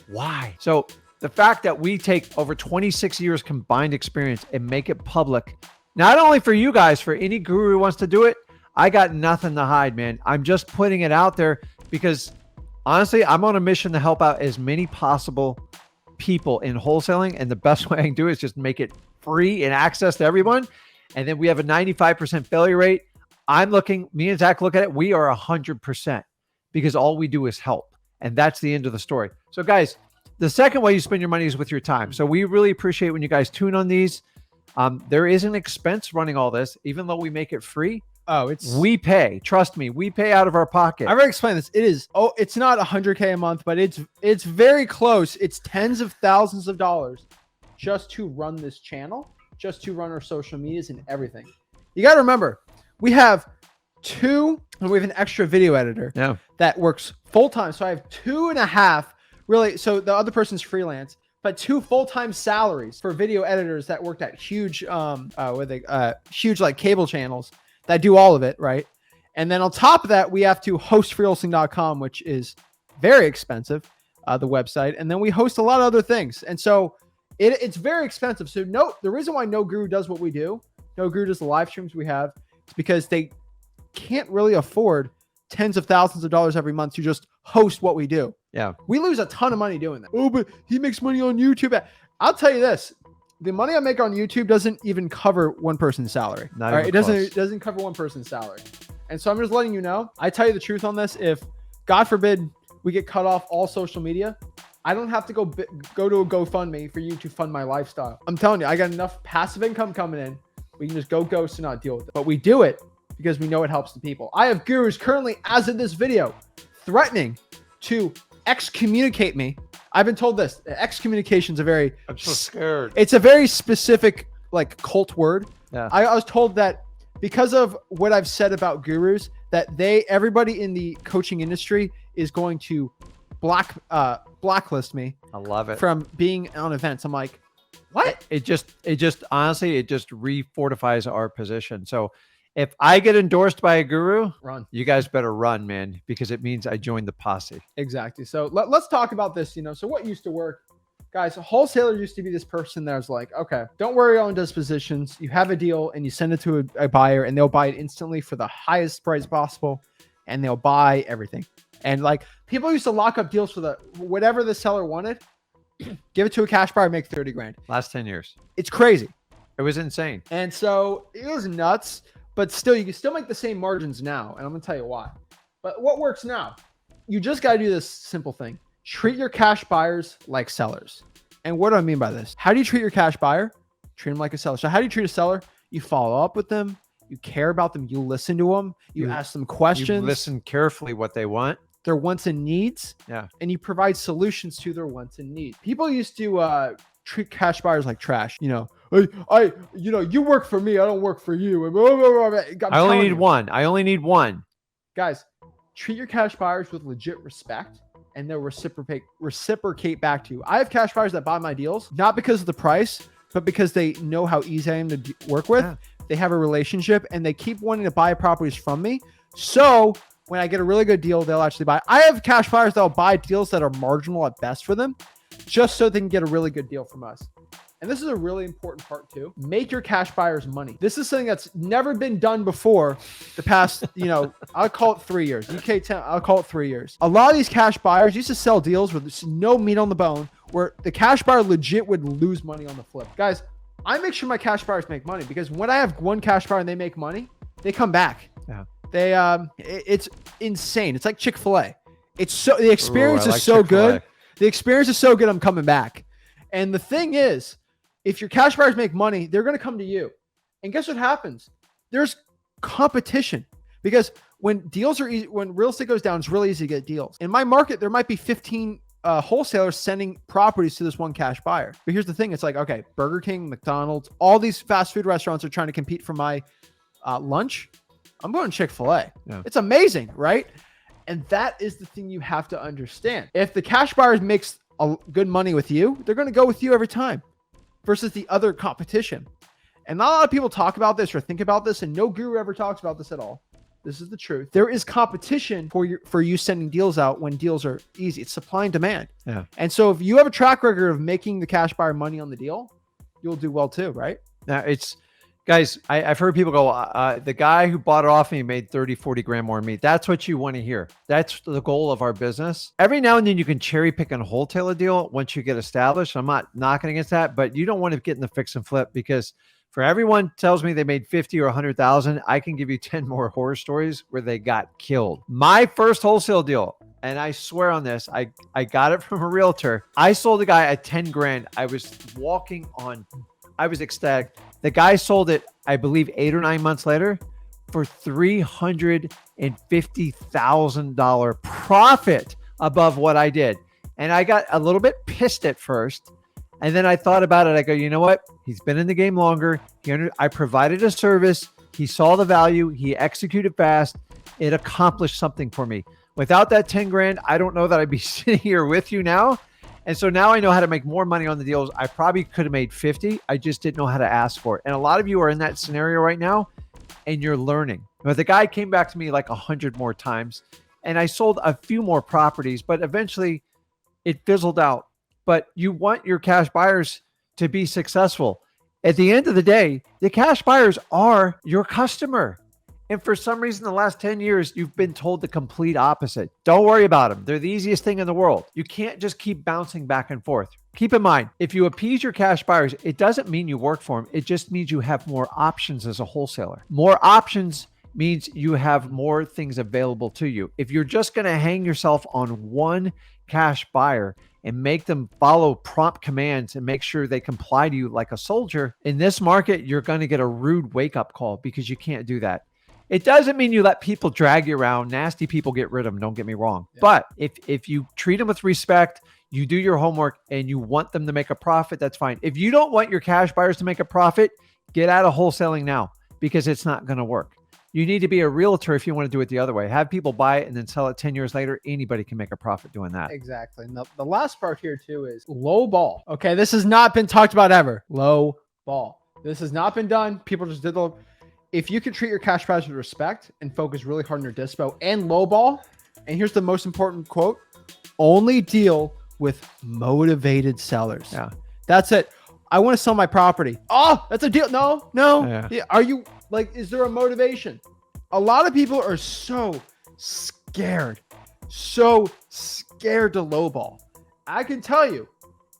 Why? So the fact that we take over 26 years combined experience and make it public, not only for you guys, for any guru who wants to do it, I got nothing to hide, man. I'm just putting it out there because honestly, I'm on a mission to help out as many possible people in wholesaling. And the best way I can do it is just make it free and access to everyone. And then we have a 95% failure rate. Me and Zach look at it. We are 100% because all we do is help. And that's the end of the story. So guys, the second way you spend your money is with your time. So we really appreciate when you guys tune on these. There is an expense running all this, even though we make it free. We pay. Trust me, we pay out of our pocket. I've already explained this. It's not $100K a month, but it's very close. It's tens of thousands of dollars just to run this channel, just to run our social medias and everything. You got to remember, we have an extra video editor that works full time. So I have 2.5 really. So the other person's freelance, but 2 full-time salaries for video editors that worked at huge like cable channels that do all of it, right? And then on top of that, we have to host freewholesaling.com, which is very expensive, the website. And then we host a lot of other things. And so it's very expensive. So the reason why No Guru does what we do, No Guru does the live streams we have, is because they can't really afford tens of thousands of dollars every month to just host what we do. Yeah. We lose a ton of money doing that. Oh, but he makes money on YouTube. I'll tell you this. The money I make on YouTube doesn't even cover one person's salary. All right? It doesn't cover one person's salary. And so I'm just letting you know, I tell you the truth on this. If God forbid we get cut off all social media, I don't have to go to a GoFundMe for you to fund my lifestyle. I'm telling you, I got enough passive income coming in. We can just go ghost and not deal with it. But we do it because we know it helps the people. I have gurus currently, as of this video, threatening to excommunicate me. I've been told this. Excommunication is a very... I'm so scared. It's a very specific, like, cult word. Yeah. I was told that because of what I've said about gurus, that everybody in the coaching industry is going to blacklist me. I love it. From being on events. I'm like, what? It just honestly, it just refortifies our position. So if I get endorsed by a guru, Run. You guys better run, man, because it means I joined the posse. Exactly. So let's talk about this. So what used to work? Guys, a wholesaler used to be this person that was like, okay, don't worry on dispositions. You have a deal and you send it to a buyer and they'll buy it instantly for the highest price possible and they'll buy everything. And like people used to lock up deals for whatever the seller wanted, give it to a cash buyer, make 30 grand. Last 10 years. It's crazy. It was insane. And so it was nuts, but still, you can still make the same margins now. And I'm going to tell you why. But what works now? You just got to do this simple thing. Treat your cash buyers like sellers. And what do I mean by this? How do you treat your cash buyer? Treat them like a seller. So how do you treat a seller? You follow up with them. You care about them. You listen to them. You ask them questions. You listen carefully what they want. Their wants and needs. Yeah. And you provide solutions to their wants and needs. People used to treat cash buyers like trash. You work for me. I don't work for you. I only need one. Guys, treat your cash buyers with legit respect and they'll reciprocate back to you. I have cash buyers that buy my deals, not because of the price, but because they know how easy I am to work with. Yeah. They have a relationship and they keep wanting to buy properties from me. So when I get a really good deal, they'll actually buy. I have cash buyers that'll buy deals that are marginal at best for them, just so they can get a really good deal from us. And this is a really important part too. Make your cash buyers money. This is something that's never been done before the past, I'll call it 3 years. I'll call it 3 years. A lot of these cash buyers used to sell deals with no meat on the bone, where the cash buyer legit would lose money on the flip. Guys, I make sure my cash buyers make money because when I have one cash buyer and they make money, they come back. Yeah. It's insane. It's like Chick-fil-A. The experience is so good. The experience is so good. I'm coming back. And the thing is, if your cash buyers make money, they're going to come to you. And guess what happens? There's competition because when deals are easy, when real estate goes down, it's really easy to get deals. In my market, there might be 15 wholesalers sending properties to this one cash buyer. But here's the thing. It's like, okay, Burger King, McDonald's, all these fast food restaurants are trying to compete for my lunch. I'm going Chick-fil-A. Yeah. It's amazing, right? And that is the thing you have to understand. If the cash buyer makes good money with you, they're going to go with you every time versus the other competition. And not a lot of people talk about this or think about this, and no guru ever talks about this at all. This is the truth. There is competition for you sending deals out when deals are easy. It's supply and demand. Yeah. And so if you have a track record of making the cash buyer money on the deal, you'll do well too, right? Now guys, I've heard people go, the guy who bought it off me made 30, 40 grand more than me. That's what you want to hear. That's the goal of our business. Every now and then you can cherry pick and wholesale a deal once you get established. I'm not knocking against that, but you don't want to get in the fix and flip because for everyone tells me they made 50 or 100,000, I can give you 10 more horror stories where they got killed. My first wholesale deal, and I swear on this, I got it from a realtor. I sold a guy at 10 grand. I was ecstatic. The guy sold it, I believe, 8 or 9 months later for $350,000 profit above what I did. And I got a little bit pissed at first. And then I thought about it. I go, you know what? He's been in the game longer. I provided a service. He saw the value. He executed fast. It accomplished something for me. Without that 10 grand, I don't know that I'd be sitting here with you now. And so now I know how to make more money on the deals. I probably could have made 50. I just didn't know how to ask for it. And a lot of you are in that scenario right now and you're learning. But the guy came back to me like 100 more times and I sold a few more properties, but eventually it fizzled out. But you want your cash buyers to be successful. At the end of the day, the cash buyers are your customer. And for some reason, the last 10 years, you've been told the complete opposite. Don't worry about them. They're the easiest thing in the world. You can't just keep bouncing back and forth. Keep in mind, if you appease your cash buyers, it doesn't mean you work for them. It just means you have more options as a wholesaler. More options means you have more things available to you. If you're just going to hang yourself on one cash buyer and make them follow prompt commands and make sure they comply to you like a soldier, in this market, you're going to get a rude wake-up call because you can't do that. It doesn't mean you let people drag you around. Nasty people, get rid of them. Don't get me wrong. Yeah. But if you treat them with respect, you do your homework, and you want them to make a profit, that's fine. If you don't want your cash buyers to make a profit, get out of wholesaling now, because it's not going to work. You need to be a realtor if you want to do it the other way. Have people buy it and then sell it 10 years later. Anybody can make a profit doing that. Exactly. And the last part here too is low ball. Okay, this has not been talked about ever. Low ball. This has not been done. People just did the. If you can treat your cash buyers with respect and focus really hard on your dispo and low ball, and here's the most important quote: only deal with motivated sellers. Yeah, that's it. I want to sell my property. Oh, that's a deal. No. Yeah. Are you like? Is there a motivation? A lot of people are so scared to lowball. I can tell you,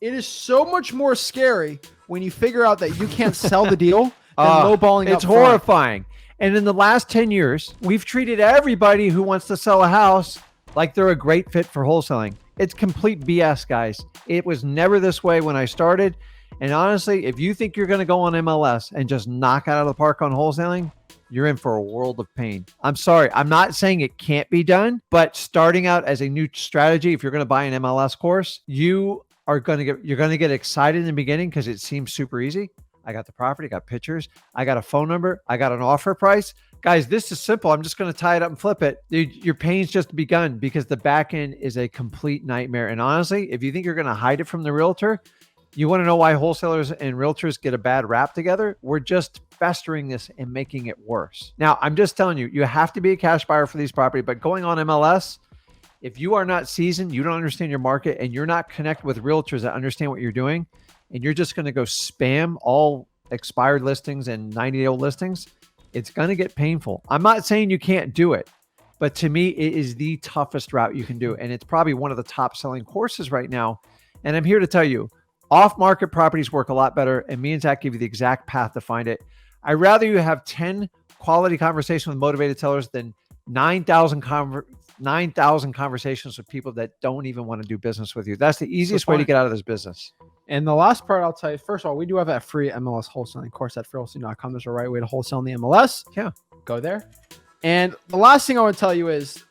it is so much more scary when you figure out that you can't sell the deal than lowballing. It's horrifying. And in the last 10 years, we've treated everybody who wants to sell a house like they're a great fit for wholesaling. It's complete BS, guys. It was never this way when I started. And honestly, if you think you're going to go on MLS and just knock it out of the park on wholesaling, you're in for a world of pain. I'm sorry. I'm not saying it can't be done, but starting out as a new strategy, if you're going to buy an MLS course, you're going to get excited in the beginning because it seems super easy. I got the property, I got pictures, I got a phone number, I got an offer price. Guys, this is simple. I'm just going to tie it up and flip it. Dude, your pain's just begun, because the back end is a complete nightmare. And honestly, if you think you're going to hide it from the realtor, you want to know why wholesalers and realtors get a bad rap together? We're just festering this and making it worse. Now, I'm just telling you, you have to be a cash buyer for these properties, but going on MLS, if you are not seasoned, you don't understand your market, and you're not connected with realtors that understand what you're doing, and you're just going to go spam all expired listings and 90-day-old listings, it's going to get painful. I'm not saying you can't do it, but to me, it is the toughest route you can do. And it's probably one of the top selling courses right now. And I'm here to tell you, off-market properties work a lot better. And me and Zach give you the exact path to find it. I'd rather you have 10 quality conversations with motivated sellers than 9,000 conversations with people that don't even want to do business with you. That's the easiest way to get out of this business. And the last part I'll tell you, first of all, we do have that free MLS wholesaling course at freewholesaling.com. There's a right way to wholesale in the MLS. Yeah. Go there. And the last thing I want to tell you is,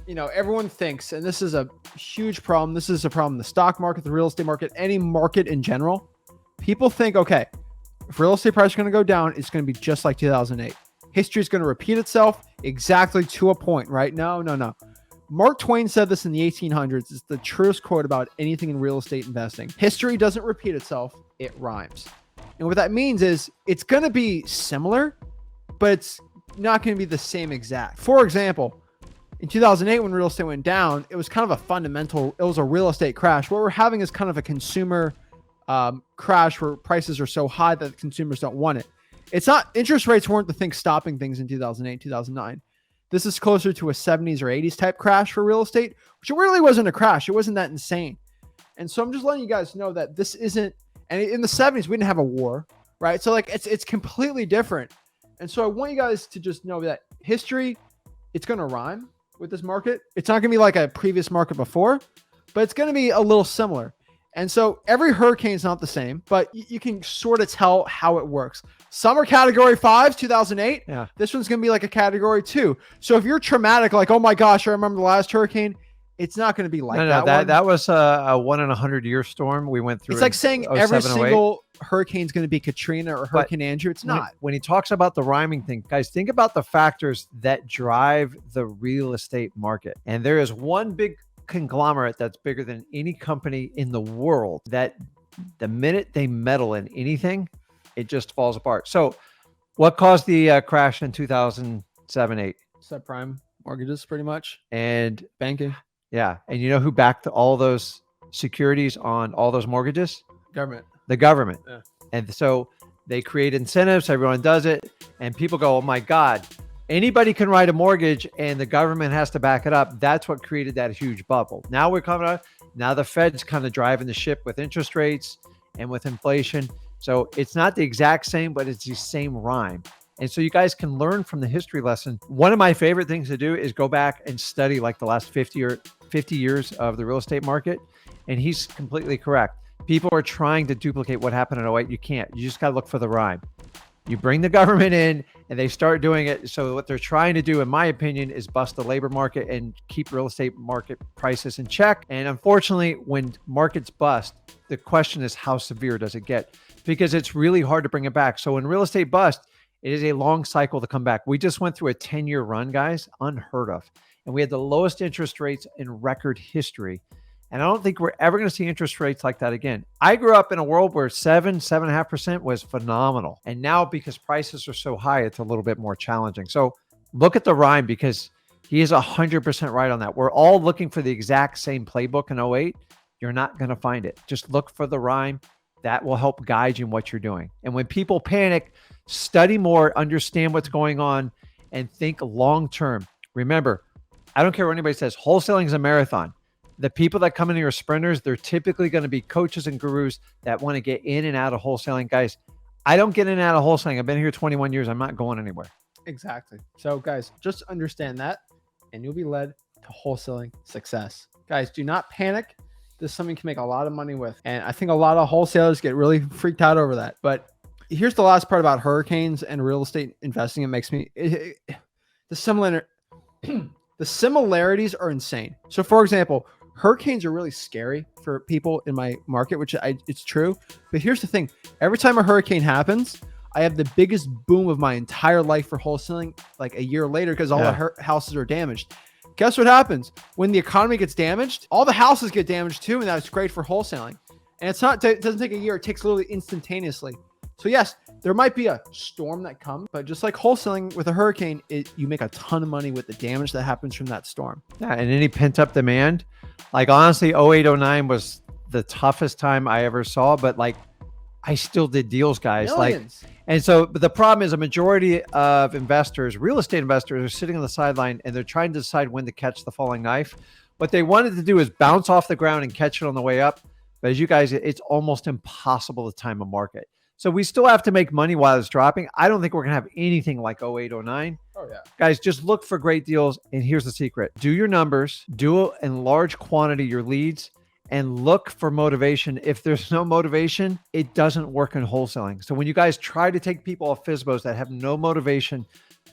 everyone thinks, and this is a huge problem. This is a problem in the stock market, the real estate market, any market in general. People think, okay, if real estate price is going to go down, it's going to be just like 2008. History is going to repeat itself exactly to a point, right? No. Mark Twain said this in the 1800s. It's the truest quote about anything in real estate investing. History doesn't repeat itself, it rhymes. And what that means is it's going to be similar, but it's not going to be the same exact. For example, in 2008, when real estate went down, it was kind of it was a real estate crash. What we're having is kind of a consumer crash where prices are so high that consumers don't want it. It's not, interest rates weren't the thing stopping things in 2008, 2009. This is closer to a 70s or 80s type crash for real estate, which really wasn't a crash. It wasn't that insane. And so I'm just letting you guys know that this isn't, and in the 70s, we didn't have a war, right? So like it's completely different. And so I want you guys to just know that history, it's going to rhyme with this market. It's not going to be like a previous market before, but it's going to be a little similar. And so every hurricane is not the same, but you can sort of tell how it works. Some are category 5, 2008. Yeah. This one's going to be like a category 2. So if you're traumatic, like, oh my gosh, I remember the last hurricane, it's not going to be like that. That was a 1 in 100 year storm we went through. It's like saying every 07, 08. single hurricane is going to be Katrina or Hurricane Andrew. It's not. When he talks about the rhyming thing, guys, think about the factors that drive the real estate market. And there is one big conglomerate that's bigger than any company in the world that the minute they meddle in anything, it just falls apart. So what caused the crash in 2007-8? Subprime mortgages, pretty much. And banking. Yeah. And you know who backed all those securities on all those mortgages? Government. The government. Yeah. And so they create incentives. Everyone does it. And people go, oh my God, anybody can write a mortgage and the government has to back it up. That's what created that huge bubble. Now we're coming out. Now the Fed's kind of driving the ship with interest rates and with inflation. So it's not the exact same, but it's the same rhyme. And so you guys can learn from the history lesson. One of my favorite things to do is go back and study like the last 50 years of the real estate market. And he's completely correct. People are trying to duplicate what happened in 08. You can't. You just got to look for the rhyme. You bring the government in and they start doing it. So what they're trying to do, in my opinion, is bust the labor market and keep real estate market prices in check. And unfortunately, when markets bust, the question is, how severe does it get? Because it's really hard to bring it back. So when real estate bust, it is a long cycle to come back. We just went through a 10-year run, guys, unheard of. And we had the lowest interest rates in record history. And I don't think we're ever going to see interest rates like that again. I grew up in a world where 7.5% was phenomenal. And now because prices are so high, it's a little bit more challenging. So look at the rhyme, because he is 100% right on that. We're all looking for the exact same playbook in '08. You're not going to find it. Just look for the rhyme. That will help guide you in what you're doing. And when people panic, study more, understand what's going on, and think long-term. Remember, I don't care what anybody says, wholesaling is a marathon. The people that come in here are sprinters. They're typically going to be coaches and gurus that want to get in and out of wholesaling. Guys, I don't get in and out of wholesaling. I've been here 21 years. I'm not going anywhere. Exactly. So guys, just understand that and you'll be led to wholesaling success. Guys, do not panic. This is something you can make a lot of money with. And I think a lot of wholesalers get really freaked out over that. But here's the last part about hurricanes and real estate investing. It makes me, the similarities are insane. So for example, hurricanes are really scary for people in my market, which it's true. But here's the thing. Every time a hurricane happens, I have the biggest boom of my entire life for wholesaling like a year later, because all the houses are damaged. Guess what happens? When the economy gets damaged, all the houses get damaged too, and that's great for wholesaling. And it doesn't take a year. It takes literally instantaneously. So yes, there might be a storm that comes, but just like wholesaling with a hurricane, you make a ton of money with the damage that happens from that storm. Yeah, and any pent up demand. Like honestly, '08, '09 was the toughest time I ever saw, but like I still did deals, guys. Millions. And so, but the problem is a majority of investors, real estate investors, are sitting on the sideline and they're trying to decide when to catch the falling knife. What they wanted to do is bounce off the ground and catch it on the way up. But as you guys, it's almost impossible to time a market. So we still have to make money while it's dropping. I don't think we're going to have anything like '08, '09. Oh yeah. Guys, just look for great deals. And here's the secret. Do your numbers, do in large quantity your leads, and look for motivation. If there's no motivation, it doesn't work in wholesaling. So when you guys try to take people off FSBOs that have no motivation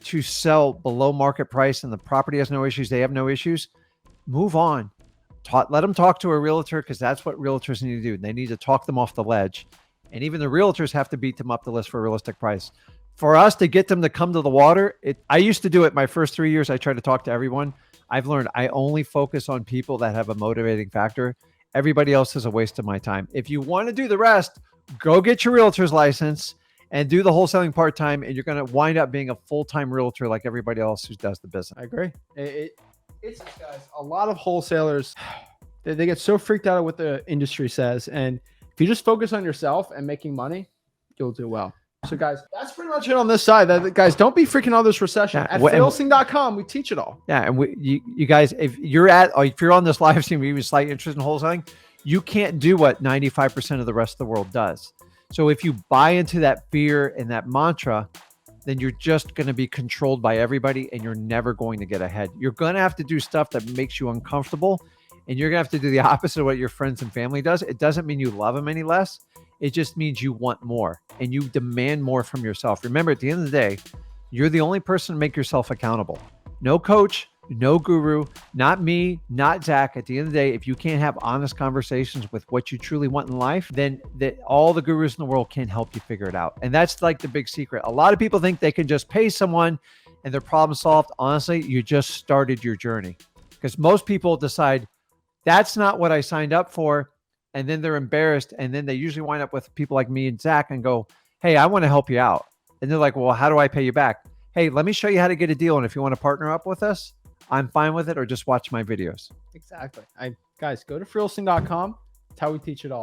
to sell below market price and the property has no issues, they have no issues, move on. Let them talk to a realtor, because that's what realtors need to do. They need to talk them off the ledge. And even the realtors have to beat them up the list for a realistic price. For us to get them to come to the water, I used to do it my first 3 years. I tried to talk to everyone. I've learned I only focus on people that have a motivating factor. Everybody else is a waste of my time. If you want to do the rest, go get your realtor's license and do the wholesaling part-time, and you're going to wind up being a full-time realtor like everybody else who does the business. I agree. It's guys, a lot of wholesalers, they get so freaked out at what the industry says. And if you just focus on yourself and making money, you'll do well. So guys, that's pretty much it on this side. Guys, don't be freaking out this recession. At wholesaling.com, we teach it all. Yeah, and you guys, if you're on this live stream, you have a slight interest in wholesaling, you can't do what 95% of the rest of the world does. So if you buy into that fear and that mantra, then you're just going to be controlled by everybody and you're never going to get ahead. You're going to have to do stuff that makes you uncomfortable, and you're going to have to do the opposite of what your friends and family does. It doesn't mean you love them any less. It just means you want more and you demand more from yourself. Remember, at the end of the day, you're the only person to make yourself accountable. No coach, no guru, not me, not Zach. At the end of the day, if you can't have honest conversations with what you truly want in life, then all the gurus in the world can't help you figure it out. And that's like the big secret. A lot of people think they can just pay someone and their problem solved. Honestly, you just started your journey, because most people decide that's not what I signed up for. And then they're embarrassed. And then they usually wind up with people like me and Zach and go, hey, I want to help you out. And they're like, well, how do I pay you back? Hey, let me show you how to get a deal. And if you want to partner up with us, I'm fine with it, or just watch my videos. Exactly. Guys, go to freelsing.com. That's how we teach it all.